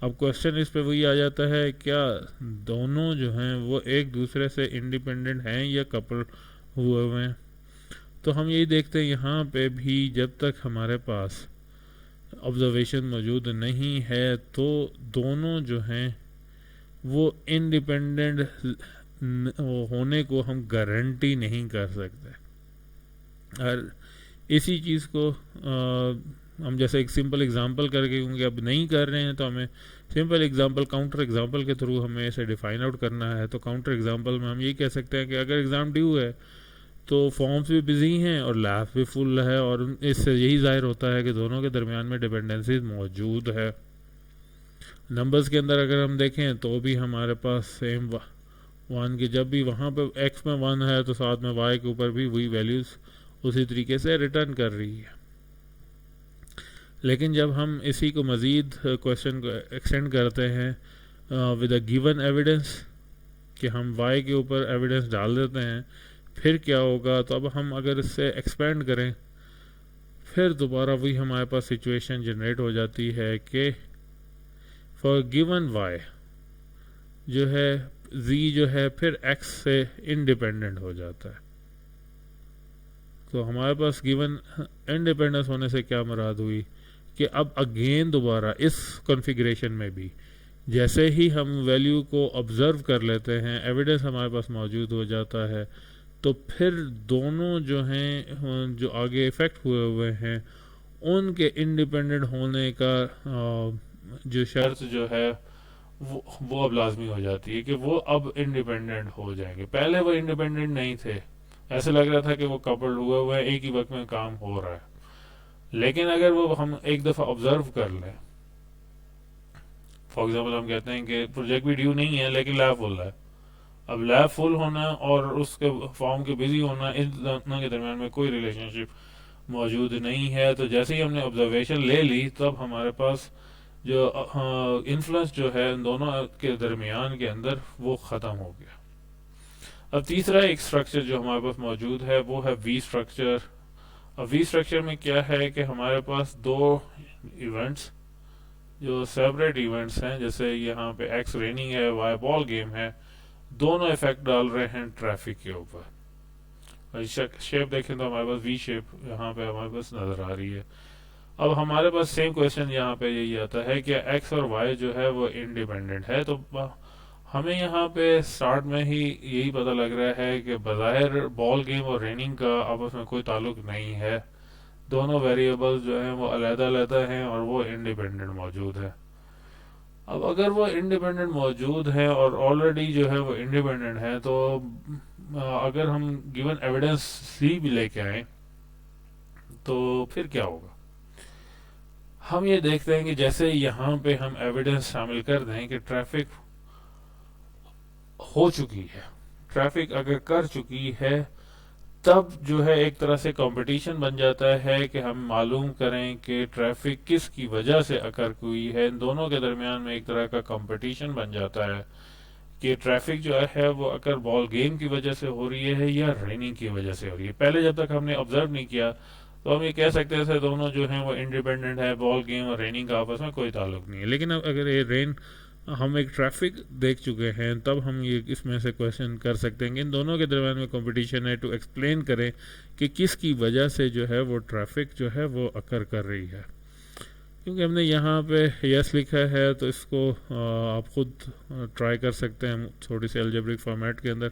अब क्वेश्चन इस पे वही आ जाता है, क्या दोनों जो हैं वो एक दूसरे से इंडिपेंडेंट हैं या कपल हुए हुए हैं। तो हम यही देखते हैं यहाँ पे भी, जब तक हमारे पास ऑब्जर्वेशन मौजूद नहीं है तो दोनों जो हैं वो इंडिपेंडेंट होने को हम गारंटी नहीं कर सकते। और इसी चीज़ को हम जैसे एक सिंपल एग्जांपल करके, क्योंकि अब नहीं कर रहे हैं तो हमें सिंपल एग्जांपल, काउंटर एग्जांपल के थ्रू हमें इसे डिफाइन आउट करना है। तो काउंटर एग्जांपल में हम ये कह सकते हैं कि अगर एग्ज़ाम ड्यू है तो फॉर्म्स भी बिजी हैं और लैब भी फुल है, और इससे यही जाहिर होता है कि दोनों के दरमियान में डिपेंडेंसीज मौजूद है। नंबर्स के अंदर अगर हम देखें तो भी हमारे पास सेम वन की, जब भी वहाँ पे एक्स में वन है तो साथ में वाई के ऊपर भी वही वैल्यूज़ उसी तरीके से रिटर्न कर रही है। लेकिन जब हम इसी को मज़ीद क्वेश्चन को एक्सटेंड करते हैं विद अ गिवन एविडेंस, कि हम वाई के ऊपर एविडेंस डाल देते हैं, फिर क्या होगा? तो अब हम अगर इससे एक्सपेंड करें, फिर दोबारा वही हमारे पास सिचुएशन जनरेट हो जाती है कि फॉर गिवन वाई जो है z जो है फिर x से इंडिपेंडेंट हो जाता है। तो हमारे पास गिवन इंडिपेंडेंस होने से क्या मुराद हुई कि अब अगेन दोबारा इस कॉन्फ़िगरेशन में भी जैसे ही हम वैल्यू को ऑब्ज़र्व कर लेते हैं, एविडेंस हमारे पास मौजूद हो जाता है, तो फिर दोनों जो हैं जो आगे इफ़ेक्ट हुए हैं उनके इंडिपेंडेंट होने का जो शर्त जो है वो अब लाजमी हो जाती है कि वो अब इंडिपेंडेंट हो जाएंगे। पहले वो इंडिपेंडेंट नहीं थे, ऐसे लग रहा था कि वो कपल्ड हुए हैं, एक ही वक्त में काम हो रहा है। लेकिन अगर वो हम एक दफ़ा ऑब्जर्व कर लें, फॉर एग्जांपल हम कहते हैं कि प्रोजेक्ट भी ड्यू नहीं है लेकिन लैब फुल है। अब लैब फुल होना और उसके फॉर्म के बिजी होना, इन दोनों के दरमियान में कोई रिलेशनशिप मौजूद नहीं है। तो जैसे ही हमने ऑब्जर्वेशन ले ली, तब हमारे पास जो इन्फ्लुएंस जो है इन दोनों के दरमियान के अंदर वो ख़त्म हो गया। अब तीसरा एक स्ट्रक्चर जो हमारे पास मौजूद है वो है वी स्ट्रक्चर। अब वी स्ट्रक्चर में क्या है कि हमारे पास दो इवेंट्स जो सेपरेट इवेंट्स हैं, जैसे यहाँ पे एक्स रेनिंग है, वाई बॉल गेम है, दोनों इफेक्ट डाल रहे हैं ट्रैफिक के ऊपर। शेप देखें तो हमारे पास वी शेप यहाँ पे हमारे पास नज़र आ रही है। अब हमारे पास सेम क्वेश्चन यहाँ पे यही आता है कि एक्स और वाई जो है वो इंडिपेंडेंट है। तो हमें यहाँ पे स्टार्ट में ही यही पता लग रहा है कि बज़ाहिर बॉल गेम और रेनिंग का आपस में कोई ताल्लुक नहीं है, दोनों वेरिएबल्स जो हैं वो अलग-अलग हैं और वो इंडिपेंडेंट मौजूद है। अब अगर वो इंडिपेंडेंट मौजूद है और ऑलरेडी जो है वो इंडिपेंडेंट है, तो अगर हम गिवन एविडेंस सी भी लेके आए तो फिर क्या होगा? हम ये देखते हैं कि जैसे यहाँ पे हम एविडेंस शामिल कर दें कि ट्रैफिक हो चुकी है, ट्रैफिक अगर कर चुकी है, तब जो है एक तरह से कंपटीशन बन जाता है कि हम मालूम करें कि ट्रैफिक किस की वजह से अकर हुई है। इन दोनों के दरमियान में एक तरह का कंपटीशन बन जाता है कि ट्रैफिक जो है वो अकर बॉल गेम की वजह से हो रही है या रेनिंग की वजह से हो रही है। पहले जब तक हमने ऑब्जर्व नहीं किया तो हम ये कह सकते थे दोनों जो हैं वो इंडिपेंडेंट है, बॉल गेम और रेनिंग का आपस में कोई ताल्लुक नहीं है। लेकिन अब अगर ये रेन हम एक ट्रैफिक देख चुके हैं, तब हम ये इसमें से क्वेश्चन कर सकते हैं कि इन दोनों के दरमियान में कंपटीशन है, टू एक्सप्लेन करें कि किसकी वजह से जो है वो ट्रैफिक जो है वो अकर कर रही है। क्योंकि हमने यहाँ पे यस लिखा है तो इसको आप खुद ट्राई कर सकते हैं थोड़ी सी अलजेब्रिक फॉर्मेट के अंदर,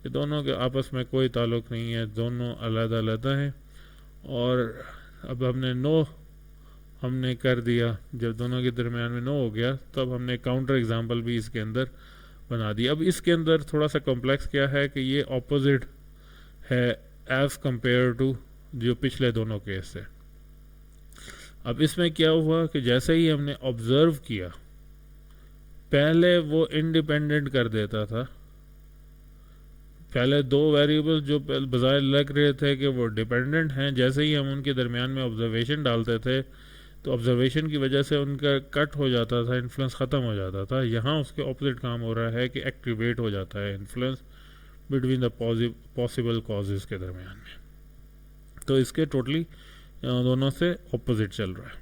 कि दोनों के आपस में कोई ताल्लुक नहीं है, दोनों अलग-अलग हैं। और अब हमने कर दिया, जब दोनों के दरमियान में नो हो गया तब हमने काउंटर एग्जांपल भी इसके अंदर बना दिया। अब इसके अंदर थोड़ा सा कॉम्प्लेक्स क्या है कि ये ऑपोजिट है एज कंपेयर टू जो पिछले दोनों केस से। अब इसमें क्या हुआ कि जैसे ही हमने ऑब्जर्व किया, पहले वो इंडिपेंडेंट कर देता था, पहले दो वेरिएबल्स जो बजाय लग रहे थे कि वो डिपेंडेंट हैं, जैसे ही हम उनके दरमियान में ऑब्जर्वेशन डालते थे तो ऑब्जर्वेशन की वजह से उनका कट हो जाता था, इन्फ्लुएंस ख़त्म हो जाता था। यहाँ उसके ऑपोजिट काम हो रहा है कि एक्टिवेट हो जाता है influence between the possible causes के दरमियान में। तो इसके टोटली दोनों से ऑपोजिट चल रहा है।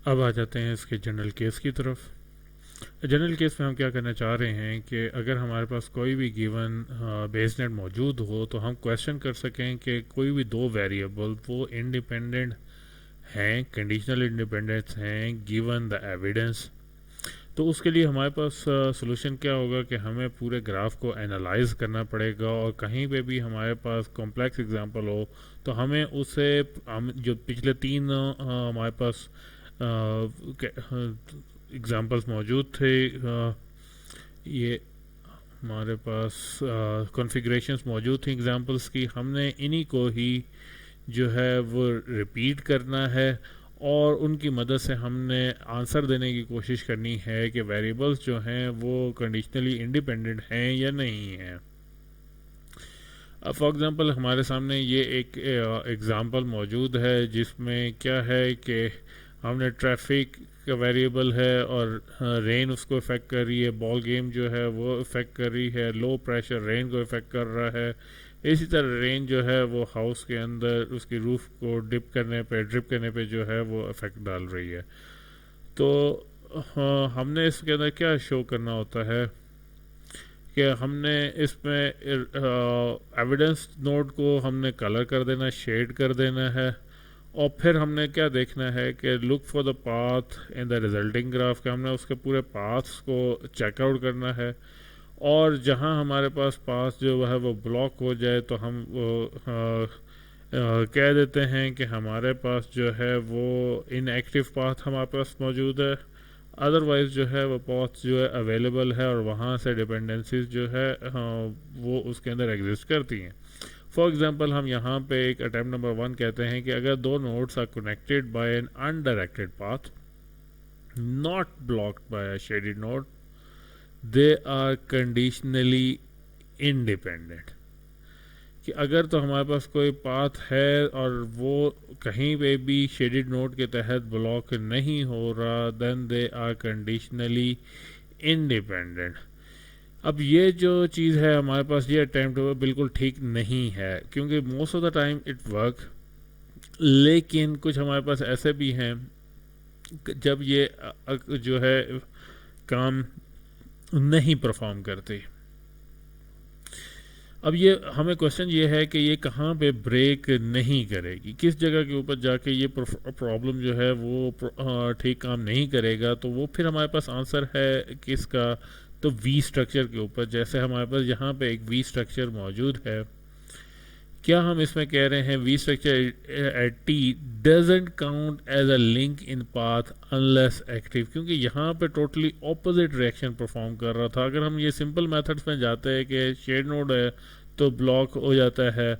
अब आ जाते हैं इसके जनरल केस की तरफ। जनरल केस में हम क्या करना चाह रहे हैं कि अगर हमारे पास कोई भी गिवन बेस नेट मौजूद हो तो हम क्वेश्चन कर सकें कि कोई भी दो वेरिएबल वो इंडिपेंडेंट हैं, कंडीशनल इंडिपेंडेंस हैं गिवन द एविडेंस। तो उसके लिए हमारे पास सॉल्यूशन क्या होगा कि हमें पूरे ग्राफ को एनालाइज करना पड़ेगा, और कहीं पे भी हमारे पास कॉम्प्लेक्स एग्जांपल हो तो हमें उसे हम जो पिछले तीन हमारे पास एग्जांपल्स मौजूद थे, ये हमारे पास कॉन्फ़िगरेशंस मौजूद थी एग्जांपल्स की, हमने इन्हीं को ही जो है वो रिपीट करना है, और उनकी मदद से हमने आंसर देने की कोशिश करनी है कि वेरिएबल्स जो हैं वो कंडीशनली इंडिपेंडेंट हैं या नहीं हैं। अब फॉर एग्जांपल हमारे सामने ये एक एग्जांपल मौजूद है जिसमें क्या है कि हमने ट्रैफिक का वेरिएबल है और रेन उसको इफ़ेक्ट कर रही है, बॉल गेम जो है वो इफ़ेक्ट कर रही है, लो प्रेशर रेन को इफ़ेक्ट कर रहा है। इसी तरह रेन जो है वो हाउस के अंदर उसकी रूफ को ड्रिप करने पे जो है वो इफ़ेक्ट डाल रही है। तो हमने इसके अंदर क्या शो करना होता है कि हमने इसमें एविडेंस नोड को हमने कलर कर देना, शेड कर देना है, और फिर हमने क्या देखना है कि look for the path in the resulting graph, के हमने उसके पूरे पाथ्स को चेकआउट करना है, और जहां हमारे पास पाथ जो है वो ब्लॉक हो जाए तो हम वो कह देते हैं कि हमारे पास जो है वो इनएक्टिव पाथ हमारे पास मौजूद है। अदरवाइज जो है वो पाथ जो है अवेलेबल है और वहाँ से डिपेंडेंसीज जो है वो उसके अंदर एग्जिस्ट करती हैं। फॉर एग्जांपल हम यहाँ पे एक अटैम्प्ट नंबर 1 कहते हैं कि अगर दो nodes are connected by an undirected path not blocked by a shaded node, they are conditionally independent. कि अगर तो हमारे पास कोई पाथ है और वो कहीं पे भी शेडेड नोड के तहत ब्लॉक नहीं हो रहा, then they are conditionally independent. अब ये जो चीज़ है हमारे पास, ये अटैम्प्ट बिल्कुल ठीक नहीं है, क्योंकि most of the time it work, लेकिन कुछ हमारे पास ऐसे भी हैं जब ये जो है काम नहीं परफॉर्म करते। अब ये हमें क्वेश्चन ये है कि ये कहाँ पे ब्रेक नहीं करेगी, किस जगह के ऊपर जाके ये प्रॉब्लम जो है वो ठीक काम नहीं करेगा। तो वो फिर हमारे पास आंसर है किसका, तो वी स्ट्रक्चर के ऊपर। जैसे हमारे पास यहाँ पे एक वी स्ट्रक्चर मौजूद है, क्या हम इसमें कह रहे हैं V structure at T doesn't count as a link in path unless active, क्योंकि यहाँ पे टोटली ऑपोजिट रिएक्शन परफॉर्म कर रहा था। अगर हम ये सिंपल मेथड्स में जाते हैं कि शेड नोड है तो ब्लॉक हो जाता है,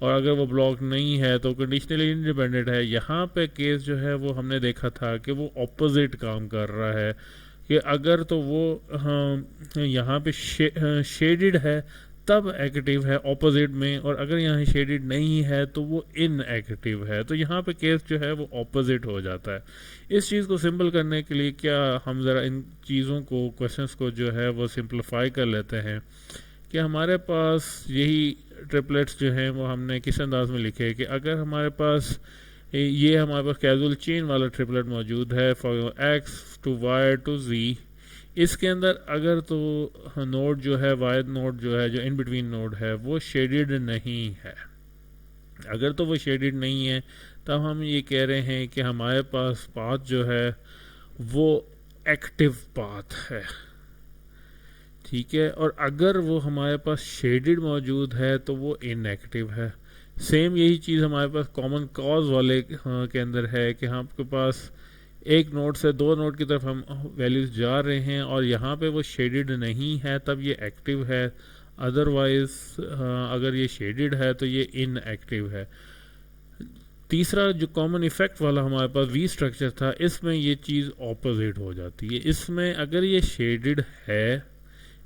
और अगर वो ब्लॉक नहीं है तो कंडीशनली इंडिपेंडेंट है। यहाँ पे केस जो है वो हमने देखा था कि वो ऑपोजिट काम कर रहा है, कि अगर तो वो यहाँ पे शेडेड है तब एक्टिव है ऑपोजिट में, और अगर यहाँ शेडेड नहीं है तो वो इनएक्टिव है। तो यहाँ पे केस जो है वो ऑपोजिट हो जाता है। इस चीज़ को सिंपल करने के लिए क्या हम ज़रा इन चीज़ों को, क्वेश्चंस को जो है वो सिंप्लीफाई कर लेते हैं कि हमारे पास यही ट्रिपलेट्स जो हैं वो हमने किस अंदाज में लिखे कि अगर हमारे पास ये हमारे पास कैजुअल चेन वाला ट्रिपलेट मौजूद है for x to y to z, इसके अंदर अगर तो नोड जो है वाई नोड जो है जो इन बिटवीन नोड है वो शेडेड नहीं है, अगर तो वो शेडेड नहीं है तब हम ये कह रहे हैं कि हमारे पास पाथ जो है वो एक्टिव पाथ है, ठीक है। और अगर वो हमारे पास शेडेड मौजूद है तो वो इनएक्टिव है। सेम यही चीज़ हमारे पास कॉमन कॉज वाले के अंदर है कि आपके पास एक नोड से दो नोड की तरफ हम वैल्यूज जा रहे हैं और यहाँ पे वो शेडेड नहीं है तब ये एक्टिव है, अदरवाइज अगर ये शेडेड है तो ये इनएक्टिव है। तीसरा जो कॉमन इफेक्ट वाला हमारे पास वी स्ट्रक्चर था, इसमें ये चीज़ ऑपोजिट हो जाती है। इसमें अगर ये शेडेड है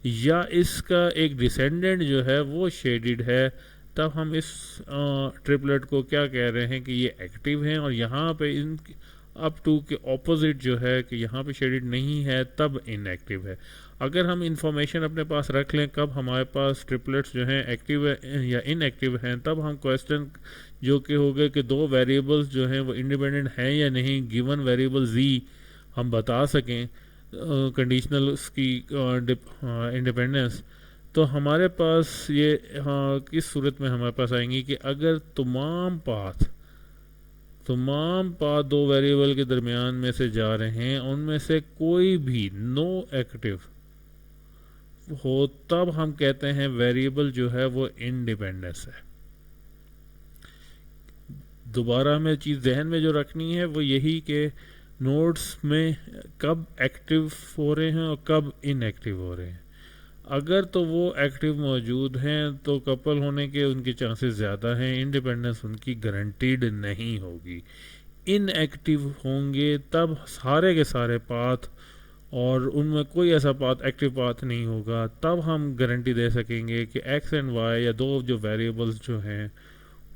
या इसका एक डिसेंडेंट जो है वो शेडेड है, तब हम इस ट्रिपलेट को क्या कह रहे हैं कि ये एक्टिव हैं, और यहाँ पे इन अप टू के ऑपोजिट जो है कि यहाँ पे शेडेड नहीं है तब इनएक्टिव है। अगर हम इंफॉर्मेशन अपने पास रख लें कब हमारे पास ट्रिपलेट्स जो हैं एक्टिव है या इनएक्टिव हैं, तब हम क्वेश्चन जो कि हो गए कि दो वेरिएबल्स जो हैं वो इंडिपेंडेंट हैं या नहीं, गिवन वेरिएबल जी हम बता सकें कंडीशनल उसकी इंडिपेंडेंस। तो हमारे पास ये किस सूरत में हमारे पास आएंगी कि अगर तमाम पाथ तमाम पाथ दो वेरिएबल के दरमियान में से जा रहे हैं, उनमें से कोई भी नो एक्टिव हो, तब हम कहते हैं वेरिएबल जो है वो इंडिपेंडेंस है। दोबारा हमें चीज़ जहन में जो रखनी है वो यही कि नोड्स में कब एक्टिव हो रहे हैं और कब इनएक्टिव हो रहे हैं। अगर तो वो एक्टिव मौजूद हैं तो कपल होने के उनके चांसेस ज़्यादा हैं, इंडिपेंडेंस उनकी गारंटीड नहीं होगी। इनएक्टिव होंगे तब सारे के सारे पाथ और उनमें कोई ऐसा पाथ एक्टिव पाथ नहीं होगा, तब हम गारंटी दे सकेंगे कि एक्स एंड वाई या दो जो वेरिएबल्स जो हैं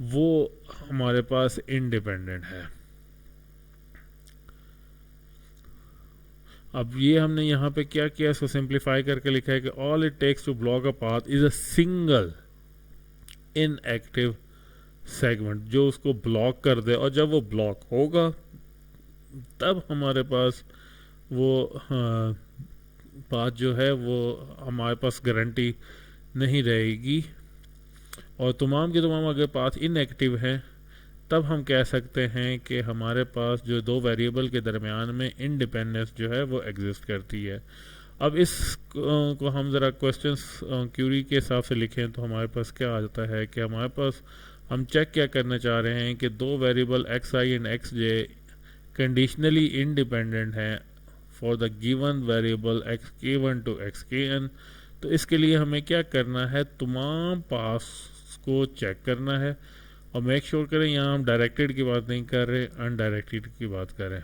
वो हमारे पास इंडिपेंडेंट है। अब ये हमने यहाँ पे क्या किया, इसको सिंप्लीफाई करके लिखा है कि all it takes to block a path is a single inactive segment, जो उसको ब्लॉक कर दे, और जब वो ब्लॉक होगा तब हमारे पास वो पाथ जो है वो हमारे पास गारंटी नहीं रहेगी। और तमाम के तमाम अगर पाथ इनएक्टिव हैं तब हम कह सकते हैं कि हमारे पास जो दो वेरिएबल के दरमियान में इंडिपेंडेंस जो है वो एग्जिस्ट करती है। अब इस को हम ज़रा क्वेश्चंस क्यूरी के हिसाब से लिखें तो हमारे पास क्या आ जाता है कि हमारे पास हम चेक क्या करना चाह रहे हैं कि दो variable x i and x j conditionally independent हैं for the given variable x k one to x k n. तो इसके लिए हमें क्या करना है, तमाम पास को चेक करना है और मेक श्योर करें यहाँ हम डायरेक्टेड की बात नहीं कर रहे, अनडायरेक्टेड की बात करें।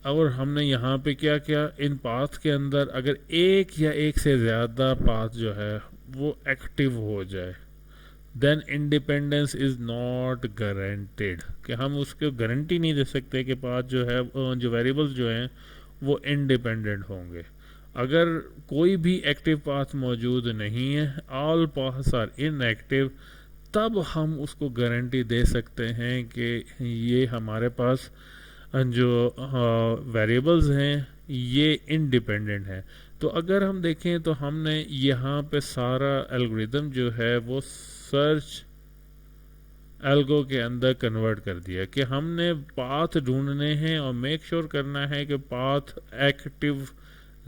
और हमने यहाँ पे क्या किया, इन पाथ के अंदर अगर एक या एक से ज़्यादा पाथ जो है वो एक्टिव हो जाए then independence is not guaranteed, कि हम उसको गारंटी नहीं दे सकते कि पाथ जो है जो वेरिएबल्स जो हैं वो इंडिपेंडेंट होंगे। अगर कोई भी एक्टिव पाथ मौजूद नहीं है, ऑल पाथ्स आर इनएक्टिव, तब हम उसको गारंटी दे सकते हैं कि ये हमारे पास जो वेरिएबल्स हैं ये इंडिपेंडेंट हैं। तो अगर हम देखें तो हमने यहाँ पे सारा एल्गोरिदम जो है वो सर्च एल्गो के अंदर कन्वर्ट कर दिया कि हमने पाथ ढूंढने हैं और मेक श्योर करना है कि पाथ एक्टिव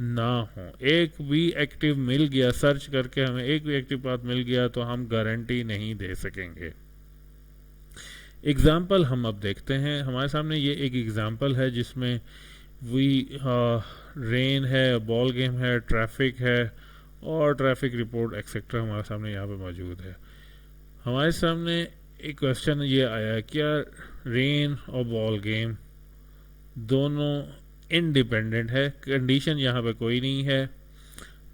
ना हो। एक भी एक्टिव मिल गया, सर्च करके हमें एक भी एक्टिव पाथ मिल गया तो हम गारंटी नहीं दे सकेंगे। एग्जाम्पल हम अब देखते हैं, हमारे सामने ये एक एग्जाम्पल है जिसमें रेन है, बॉल गेम है, ट्रैफिक है और ट्रैफिक रिपोर्ट एक्सेट्रा हमारे सामने यहाँ पे मौजूद है। हमारे सामने एक क्वेश्चन ये आया, क्या रेन और बॉल गेम दोनों इंडिपेंडेंट है, कंडीशन यहाँ पे कोई नहीं है।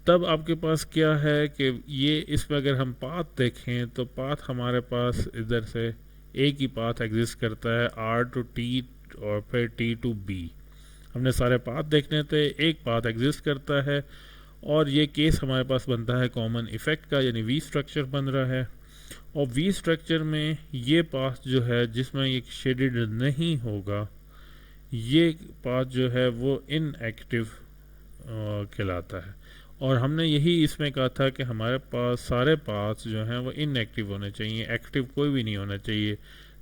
तब आपके पास क्या है कि ये इसमें अगर हम पाथ देखें तो पाथ हमारे पास इधर से एक ही पाथ एग्जिस्ट करता है, आर टू टी और फिर टी टू बी। हमने सारे पाथ देखने थे, एक पाथ एग्जिस्ट करता है और ये केस हमारे पास बनता है कॉमन इफेक्ट का, यानी वी स्ट्रक्चर बन रहा है। और वी स्ट्रक्चर में ये पाथ जो है जिसमें ये शेडेड नहीं होगा, ये पाथ जो है वो इनएक्टिव कहलाता है। और हमने यही इसमें कहा था कि हमारे पास सारे पाथ जो हैं वो इनएक्टिव होने चाहिए, एक्टिव कोई भी नहीं होना चाहिए।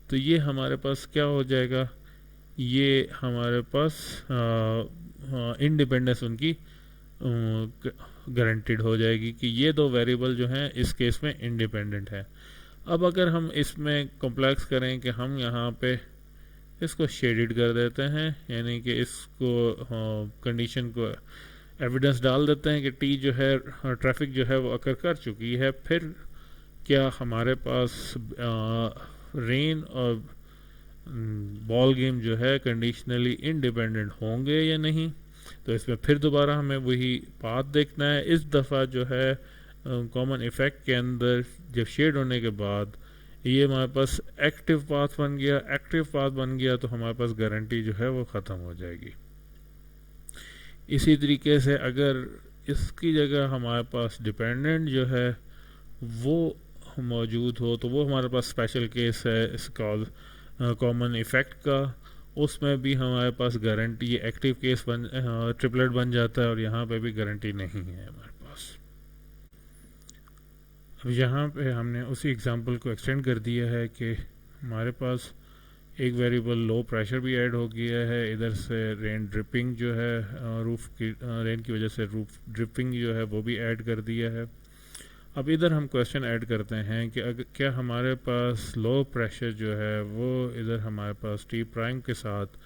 तो ये हमारे पास क्या हो जाएगा, ये हमारे पास इंडिपेंडेंस उनकी गारंटीड हो जाएगी कि ये दो वेरिएबल जो हैं इस केस में इंडिपेंडेंट है। अब अगर हम इसमें कॉम्प्लेक्स करें कि हम यहाँ पे इसको शेडेड कर देते हैं, यानी कि इसको कंडीशन को एविडेंस डाल देते हैं कि टी जो है ट्रैफिक जो है वो अकर कर चुकी है, फिर क्या हमारे पास रेन और बॉल गेम जो है कंडीशनली इंडिपेंडेंट होंगे या नहीं। तो इसमें फिर दोबारा हमें वही पाथ देखना है। इस दफ़ा जो है कॉमन इफेक्ट के अंदर जब शेड होने के बाद ये हमारे पास एक्टिव पाथ बन गया, एक्टिव पाथ बन गया तो हमारे पास गारंटी जो है वो ख़त्म हो जाएगी। इसी तरीके से अगर इसकी जगह हमारे पास डिपेंडेंट जो है वो मौजूद हो तो वो हमारे पास स्पेशल केस है इसका कॉमन इफेक्ट का, उसमें भी हमारे पास गारंटी एक्टिव केस ट्रिपलेट बन जाता है और यहाँ पे भी गारंटी नहीं है हमारे पास। अब यहाँ पे हमने उसी एग्जांपल को एक्सटेंड कर दिया है कि हमारे पास एक वेरिएबल लो प्रेशर भी ऐड हो गया है, इधर से रेन ड्रिपिंग जो है रूफ़ की रेन की वजह से रूफ ड्रिपिंग जो है वो भी ऐड कर दिया है। अब इधर हम क्वेश्चन ऐड करते हैं कि अगर क्या हमारे पास लो प्रेशर जो है वो इधर हमारे पास टी प्राइम के साथ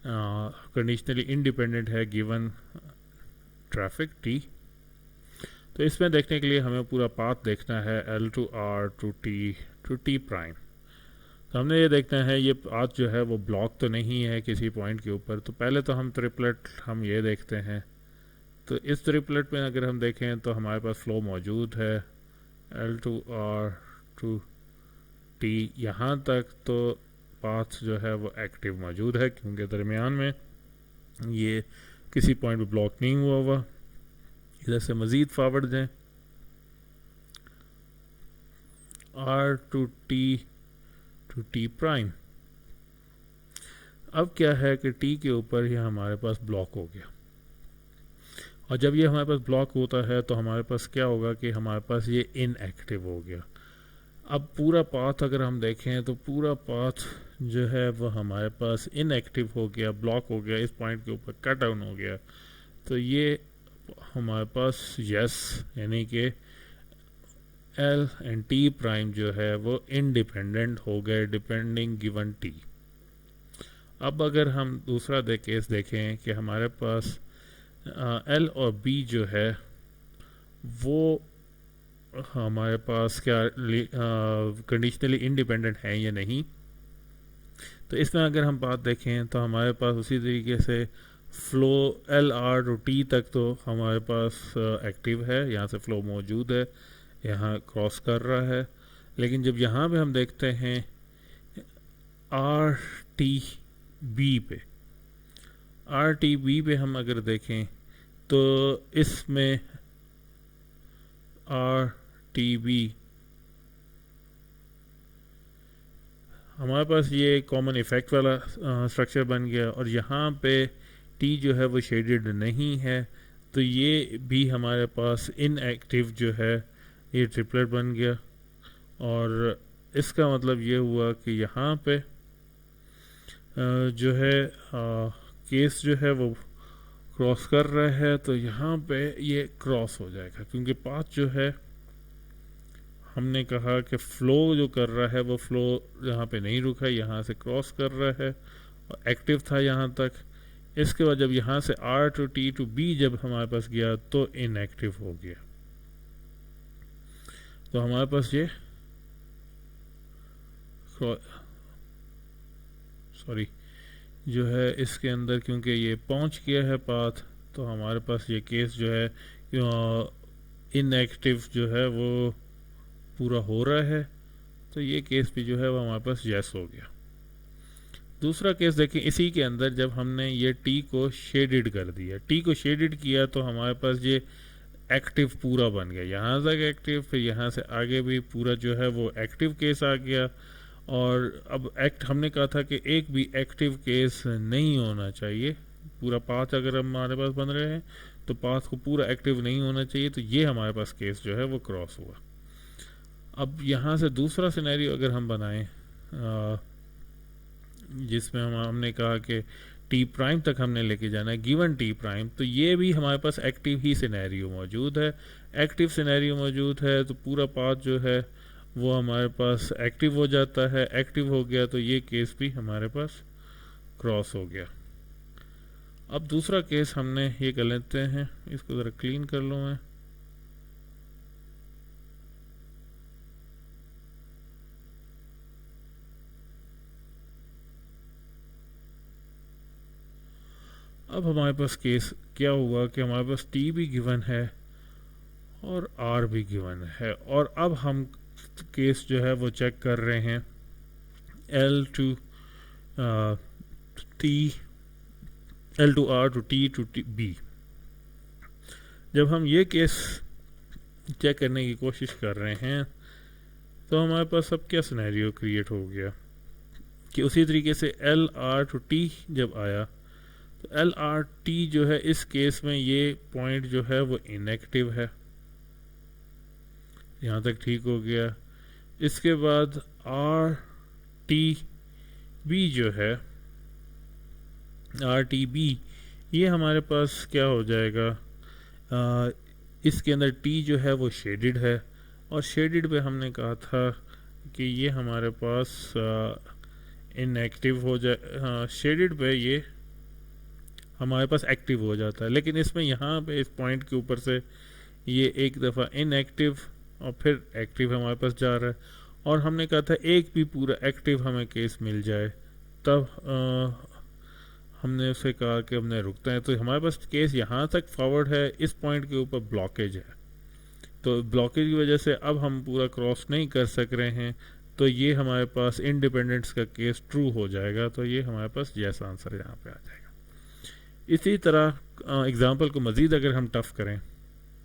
कंडीशनली इंडिपेंडेंट है गिवन ट्रैफिक टी। तो इसमें देखने के लिए हमें पूरा पाथ देखना है L to R to T prime. तो हमने ये देखना है ये पाथ जो है वो ब्लॉक तो नहीं है किसी पॉइंट के ऊपर। तो पहले तो हम ट्रिपलेट हम ये देखते हैं। तो इस ट्रिपलेट में अगर हम देखें तो हमारे पास फ्लो मौजूद है L to R to T यहाँ तक। तो पाथ जो है वो एक्टिव मौजूद है क्योंकि दरमियान में ये किसी पॉइंट पे ब्लॉक नहीं हुआ। इधर से मज़ीद फॉरवर्ड दें आर टू टी प्राइम। अब क्या है कि टी के ऊपर ये हमारे पास ब्लॉक हो गया, और जब ये हमारे पास ब्लॉक होता है तो हमारे पास क्या होगा कि हमारे पास ये इनएक्टिव हो गया। अब पूरा पाथ अगर हम देखें तो पूरा पाथ जो है वो हमारे पास इनएक्टिव हो गया, ब्लॉक हो गया, इस पॉइंट के ऊपर कट डाउन हो गया। तो ये हमारे पास यस यानी कि एल एंड टी प्राइम जो है वो इंडिपेंडेंट हो गए डिपेंडिंग गिवन टी। अब अगर हम दूसरा केस देखें कि हमारे पास एल और बी जो है वो हमारे पास क्या कंडीशनली इंडिपेंडेंट हैं या नहीं। तो इसमें अगर हम बात देखें तो हमारे पास उसी तरीके से flow L R to T तक तो हमारे पास एक्टिव है, यहाँ से फ़्लो मौजूद है, यहाँ क्रॉस कर रहा है। लेकिन जब यहाँ पे हम देखते हैं आर टी बी पे हम अगर देखें तो इसमें आर टी बी हमारे पास ये कॉमन इफ़ेक्ट वाला स्ट्रक्चर बन गया, और यहाँ पे टी जो है वो शेडेड नहीं है। तो ये भी हमारे पास इनएक्टिव जो है ये ट्रिपलेट बन गया। और इसका मतलब ये हुआ कि यहाँ पे जो है केस जो है वो क्रॉस कर रहा है, तो यहाँ पे ये क्रॉस हो जाएगा क्योंकि पाथ जो है हमने कहा कि फ़्लो जो कर रहा है वो फ़्लो यहाँ पे नहीं रुका, यहाँ से क्रॉस कर रहा है और एक्टिव था यहाँ तक। इसके बाद जब यहाँ से R to T to B जब हमारे पास गया तो इनएक्टिव हो गया। तो हमारे पास ये जो है इसके अंदर क्योंकि ये पहुँच गया है पाथ, तो हमारे पास ये केस जो है इनएक्टिव जो है वो पूरा हो रहा है। तो ये केस भी जो है वो हमारे पास यस हो गया। दूसरा केस देखें, इसी के अंदर जब हमने ये टी को शेडेड कर दिया, टी को शेडेड किया तो हमारे पास ये एक्टिव पूरा बन गया, यहाँ तक एक्टिव, फिर यहाँ से आगे भी पूरा जो है वो एक्टिव केस आ गया। और अब हमने कहा था कि एक भी एक्टिव केस नहीं होना चाहिए। पूरा पाथ अगर हमारे पास बन रहे हैं तो पाथ को पूरा एक्टिव नहीं होना चाहिए। तो ये हमारे पास केस जो है वो क्रॉस हुआ। अब यहाँ से दूसरा सिनेरियो अगर हम बनाएं जिसमें हमने कहा कि टी प्राइम तक हमने लेके जाना है गिवन टी प्राइम, तो ये भी हमारे पास एक्टिव ही सिनेरियो मौजूद है। एक्टिव सिनेरियो मौजूद है तो पूरा पाथ जो है वो हमारे पास एक्टिव हो जाता है। एक्टिव हो गया तो ये केस भी हमारे पास क्रॉस हो गया। अब दूसरा केस हमने ये कर लेते हैं, इसको ज़रा क्लीन कर लूँ मैं। अब हमारे पास केस क्या हुआ कि हमारे पास टी भी गिवन है और आर भी गिवन है, और अब हम केस जो है वो चेक कर रहे हैं L to R to T B. जब हम ये केस चेक करने की कोशिश कर रहे हैं तो हमारे पास अब क्या सिनेरियो क्रिएट हो गया कि उसी तरीके से एल आर टू टी जब आया तो एल आर टी जो है इस केस में ये पॉइंट जो है वो इनएक्टिव है। यहाँ तक ठीक हो गया। इसके बाद आर टी बी जो है, आर टी बी, ये हमारे पास क्या हो जाएगा, इसके अंदर टी जो है वो शेडिड है, और शेडिड पे हमने कहा था कि ये हमारे पास इनएक्टिव हो जाए, शेडिड पे ये हमारे पास एक्टिव हो जाता है। लेकिन इसमें यहाँ पे इस पॉइंट के ऊपर से ये एक दफ़ा इनएक्टिव और फिर एक्टिव हमारे पास जा रहा है, और हमने कहा था एक भी पूरा एक्टिव हमें केस मिल जाए तब हमने उसे कहा कि हमने रुकता है। तो हमारे पास केस यहाँ तक फॉरवर्ड है, इस पॉइंट के ऊपर ब्लॉकेज है, तो ब्लॉकेज की वजह से अब हम पूरा क्रॉस नहीं कर सक रहे हैं, तो ये हमारे पास इंडिपेंडेंस का केस ट्रू हो जाएगा। तो ये हमारे पास यस आंसर यहाँ पे आ जाएगा। इसी तरह एग्ज़ाम्पल को मज़ीद अगर हम टफ़ करें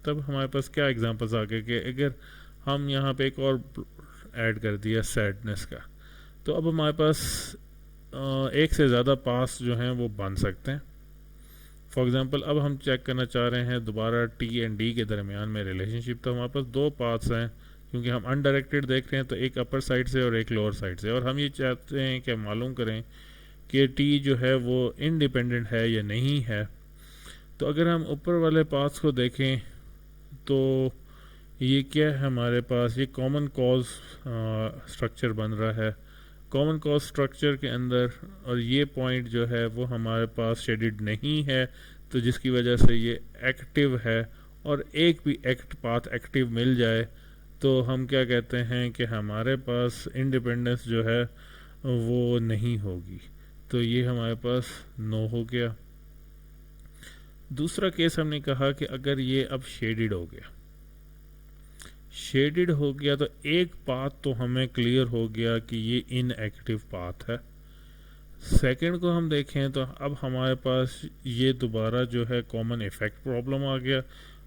तब हमारे पास क्या एग्ज़ाम्पल्स आ गए कि अगर हम यहाँ पे एक और ऐड कर दिया सैडनेस का, तो अब हमारे पास एक से ज़्यादा पास जो हैं वो बन सकते हैं। फॉर एग्ज़ाम्पल अब हम चेक करना चाह रहे हैं दोबारा टी एंड डी के दरमियान में रिलेशनशिप, तो हमारे पास दो पाथ्स हैं, क्योंकि हम अनडायरेक्टेड देख रहे हैं, तो एक अपर साइड से और एक लोअर साइड से, और हम ये चाहते हैं कि मालूम करें कि टी जो है वो इंडिपेंडेंट है या नहीं है। तो अगर हम ऊपर वाले पाथ्स को देखें तो ये क्या है, हमारे पास ये कॉमन कॉज स्ट्रक्चर बन रहा है। कॉमन कॉज स्ट्रक्चर के अंदर और ये पॉइंट जो है वो हमारे पास शेडिड नहीं है, तो जिसकी वजह से ये एक्टिव है, और एक भी पाथ एक्टिव मिल जाए तो हम क्या कहते हैं कि हमारे पास इंडिपेंडेंस जो है वो नहीं होगी। तो ये हमारे पास नो हो गया। दूसरा केस हमने कहा कि अगर ये अब शेडिड हो गया, शेडिड हो गया तो एक पाथ तो हमें क्लियर हो गया कि ये इनएक्टिव पाथ है। सेकंड को हम देखें तो अब हमारे पास ये दोबारा जो है कॉमन इफेक्ट प्रॉब्लम आ गया,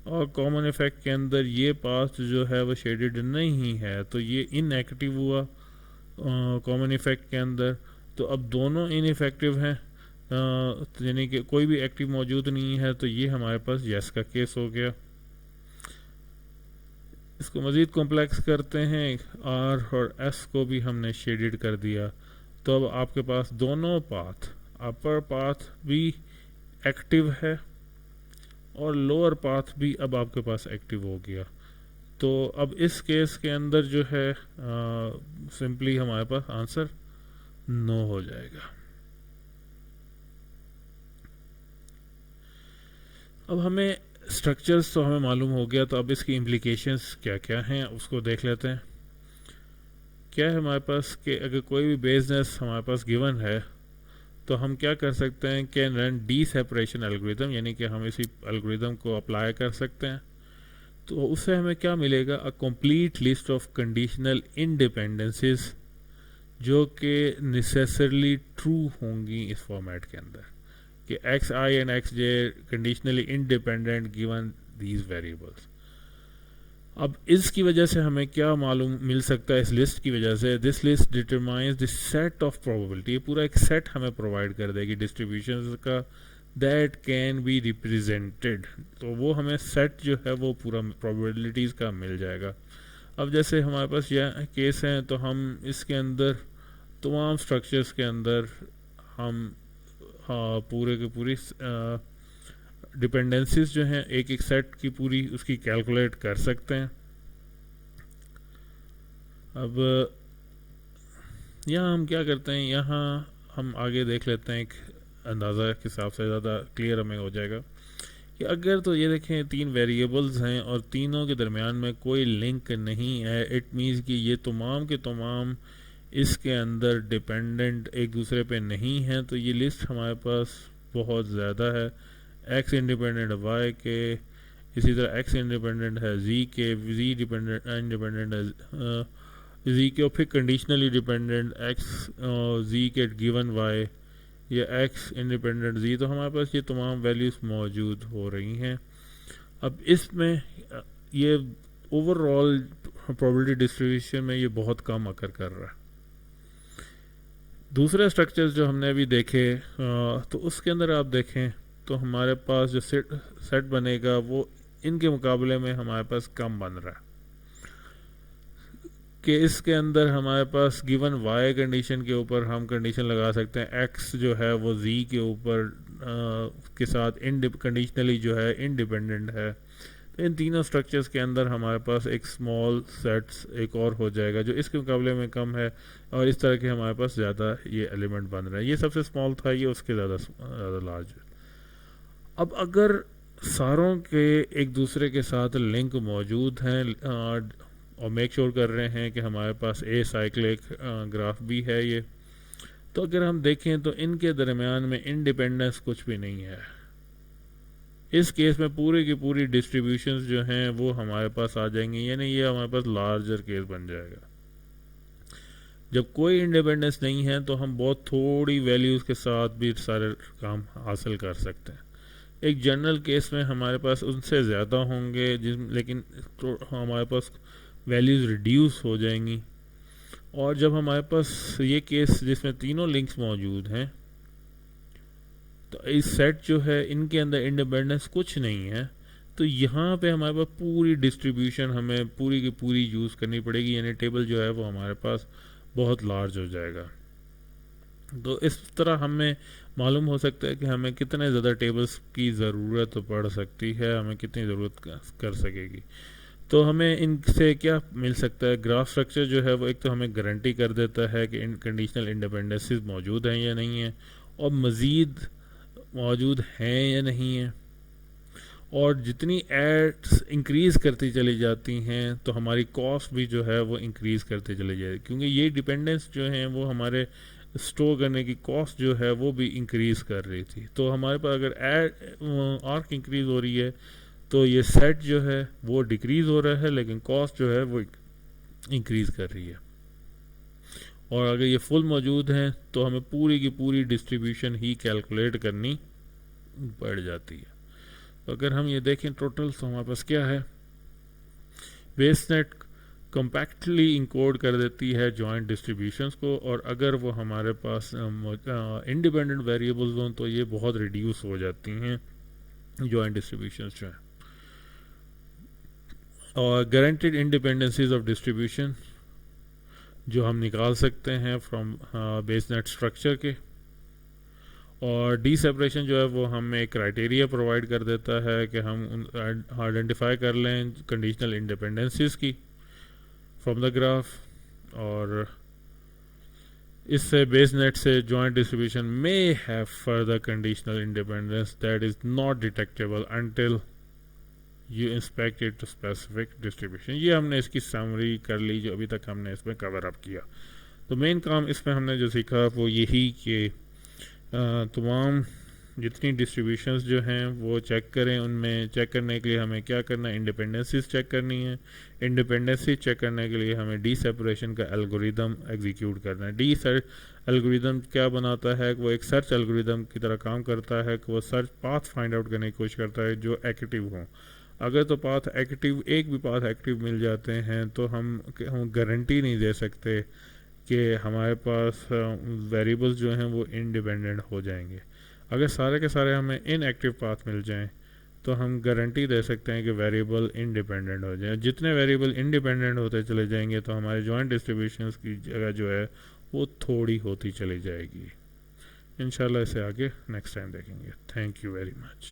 और कॉमन इफेक्ट के अंदर ये पाथ जो है वो शेडिड नहीं है, तो ये इनएक्टिव हुआ कॉमन इफेक्ट के अंदर। तो अब दोनों इनइफेक्टिव हैं, यानी कि कोई भी एक्टिव मौजूद नहीं है, तो ये हमारे पास यस का केस हो गया। इसको मज़ीद कॉम्प्लेक्स करते हैं, आर और एस को भी हमने शेडेड कर दिया, तो अब आपके पास दोनों पाथ, अपर पाथ भी एक्टिव है और लोअर पाथ भी अब आपके पास एक्टिव हो गया। तो अब इस केस के अंदर जो है सिंपली हमारे पास आंसर नो हो जाएगा। अब हमें स्ट्रक्चर्स तो हमें मालूम हो गया, तो अब इसकी इम्प्लीकेशंस क्या क्या हैं उसको देख लेते हैं। क्या है हमारे पास कि अगर कोई भी बिजनेस हमारे पास गिवन है तो हम क्या कर सकते हैं, can run D separation algorithm, यानी कि हम इसी एल्गोरिथम को अप्लाई कर सकते हैं। तो उससे हमें क्या मिलेगा, a complete list of conditional independences जो कि नेसेसरली ट्रू होंगी इस फॉर्मेट के अंदर, कि x i and x j conditionally independent given these variables. अब इसकी वजह से हमें क्या मालूम मिल सकता है, इस लिस्ट की वजह से, this list determines the set of probability, ये पूरा एक सेट हमें प्रोवाइड कर देगी डिस्ट्रीब्यूशन का, दैट कैन बी रिप्रेजेंटेड। तो वो हमें सेट जो है वो पूरा प्रोबेबिलिटीज़ का मिल जाएगा। अब जैसे हमारे पास यह केस हैं, तो हम इसके अंदर तमाम स्ट्रक्चर्स के अंदर हम पूरे के पूरी डिपेंडेंसीज जो हैं एक एक सेट की पूरी उसकी कैलकुलेट कर सकते हैं। अब यहाँ हम क्या करते हैं, यहाँ हम आगे देख लेते हैं, एक अंदाज़ा के हिसाब से ज़्यादा क्लियर हमें हो जाएगा कि अगर तो ये देखें तीन वेरिएबल्स हैं और तीनों के दरमियान में कोई लिंक नहीं है, इट मीन्स कि ये तमाम के तमाम इसके अंदर डिपेंडेंट एक दूसरे पे नहीं है। तो ये लिस्ट हमारे पास बहुत ज़्यादा है, एक्स इंडिपेंडेंट वाई के, इसी तरह एक्स इंडिपेंडेंट है जी के, जी डिपेंडेंट इंडिपेंडेंट है जी के, और फिर कंडीशनली डिपेंडेंट एक्स जी के गिवन वाई, या एक्स इंडिपेंडेंट जी। तो हमारे पास ये तमाम वैल्यूज़ मौजूद हो रही हैं। अब इसमें ये ओवरऑल प्रोबेबिलिटी डिस्ट्रीब्यूशन में ये बहुत कम अकर कर रहा है। दूसरे स्ट्रक्चर्स जो हमने अभी देखे तो उसके अंदर आप देखें तो हमारे पास जो सेट बनेगा वो इनके मुकाबले में हमारे पास कम बन रहा है। केस के अंदर हमारे पास गिवन वाई कंडीशन के ऊपर हम कंडीशन लगा सकते हैं एक्स जो है वो जी के ऊपर के साथ कंडीशनली जो है इंडिपेंडेंट है। तो इन तीनों स्ट्रक्चर्स के अंदर हमारे पास एक स्मॉल सेट्स एक और हो जाएगा जो इसके मुकाबले में कम है, और इस तरह के हमारे पास ज़्यादा ये एलिमेंट बन रहा है। ये सबसे स्मॉल था, ये उसके ज़्यादा लार्ज है। अब अगर सारों के एक दूसरे के साथ लिंक मौजूद हैं और मेक श्योर कर रहे हैं कि हमारे पास ए साइक्लिक ग्राफ भी है ये, तो अगर हम देखें तो इनके दरमियान में इंडिपेंडेंस कुछ भी नहीं है। इस केस में पूरी की पूरी डिस्ट्रीब्यूशंस जो हैं वो हमारे पास आ जाएंगी, यानी ये हमारे पास लार्जर केस बन जाएगा। जब कोई इंडिपेंडेंस नहीं है तो हम बहुत थोड़ी वैल्यूज़ के साथ भी सारे काम हासिल कर सकते हैं। एक जनरल केस में हमारे पास उनसे ज़्यादा होंगे लेकिन तो हमारे पास वैल्यूज़ रिड्यूस हो जाएंगी। और जब हमारे पास ये केस जिसमें तीनों लिंक्स मौजूद हैं, तो इस सेट जो है इनके अंदर इंडिपेंडेंस कुछ नहीं है, तो यहाँ पे हमारे पास पूरी डिस्ट्रीब्यूशन हमें पूरी की पूरी यूज़ करनी पड़ेगी, यानी टेबल जो है वो हमारे पास बहुत लार्ज हो जाएगा। तो इस तरह हमें मालूम हो सकता है कि हमें कितने ज़्यादा टेबल्स की ज़रूरत पड़ सकती है, हमें कितनी ज़रूरत कर सकेगी। तो हमें इनसे क्या मिल सकता है, ग्राफ स्ट्रक्चर जो है वो एक तो हमें गारंटी कर देता है कि कंडीशनल इंडिपेंडेंसेस मौजूद हैं या नहीं हैं, और मज़ीद मौजूद हैं या नहीं हैं। और जितनी एड्स इंक्रीज़ करती चली जाती हैं तो हमारी कॉस्ट भी जो है वो इंक्रीज़ करती चली जाएगी, क्योंकि ये डिपेंडेंस जो हैं वो हमारे स्टोर करने की कॉस्ट जो है वो भी इंक्रीज़ कर रही थी। तो हमारे पास अगर आर्क इंक्रीज़ हो रही है तो ये सेट जो है वो डिक्रीज़ हो रहा है, लेकिन कॉस्ट जो है वो इंक्रीज़ कर रही है। और अगर ये फुल मौजूद हैं तो हमें पूरी की पूरी डिस्ट्रीब्यूशन ही कैलकुलेट करनी पड़ जाती है। तो अगर हम ये देखें टोटल, तो हमारे पास क्या है, बेसनेट कम्पैक्टली इंकोड कर देती है जॉइंट डिस्ट्रीब्यूशंस को, और अगर वो हमारे पास इंडिपेंडेंट वेरिएबल्स हों तो ये बहुत रिड्यूस हो जाती हैं जॉइंट डिस्ट्रीब्यूशंस जो हैं। और गारंटीड इंडिपेंडेंसीज ऑफ डिस्ट्रीब्यूशन जो हम निकाल सकते हैं फ्रॉम बेसनेट स्ट्रक्चर के। और डी सेपरेशन जो है वो हमें एक क्राइटेरिया प्रोवाइड कर देता है कि हम आइडेंटिफाई कर लें कंडीशनल इंडिपेंडेंसीज की फ्रॉम द ग्राफ, और इससे बेसनेट से joint distribution may have further conditional independence that is not detectable until you inspect it to specific distribution. ये हमने इसकी समरी कर ली जो अभी तक हमने इसमें कवर अप किया। तो मेन काम इसमें हमने जो सीखा वो यही कि तमाम जितनी डिस्ट्रीब्यूशंस जो हैं वो चेक करें। उनमें चेक करने के लिए हमें क्या करना है, इंडिपेंडेंसीज चेक करनी है। इंडिपेंडेंसी चेक करने के लिए हमें डी सेपरेशन का एल्गोरिदम एग्जीक्यूट करना है। डी एल्गोरिदम क्या बनाता है, वो एक सर्च एल्गोरिदम की तरह काम करता है कि वो सर्च पाथ फाइंड आउट करने की कोशिश करता है जो एक्टिव हों। अगर तो पाथ एक्टिव, एक भी पाथ एक्टिव मिल जाते हैं तो हम गारंटी नहीं दे सकते कि हमारे पास वेरिएबल्स जो हैं वो इंडिपेंडेंट हो जाएंगे। अगर सारे के सारे हमें इनएक्टिव पाथ मिल जाएं तो हम गारंटी दे सकते हैं कि वेरिएबल इंडिपेंडेंट हो जाए। जितने वेरिएबल इंडिपेंडेंट होते चले जाएंगे तो हमारे जॉइंट डिस्ट्रीब्यूशंस की जगह जो है वो थोड़ी होती चली जाएगी। इंशाल्लाह इसे आगे नेक्स्ट टाइम देखेंगे। Thank you very much.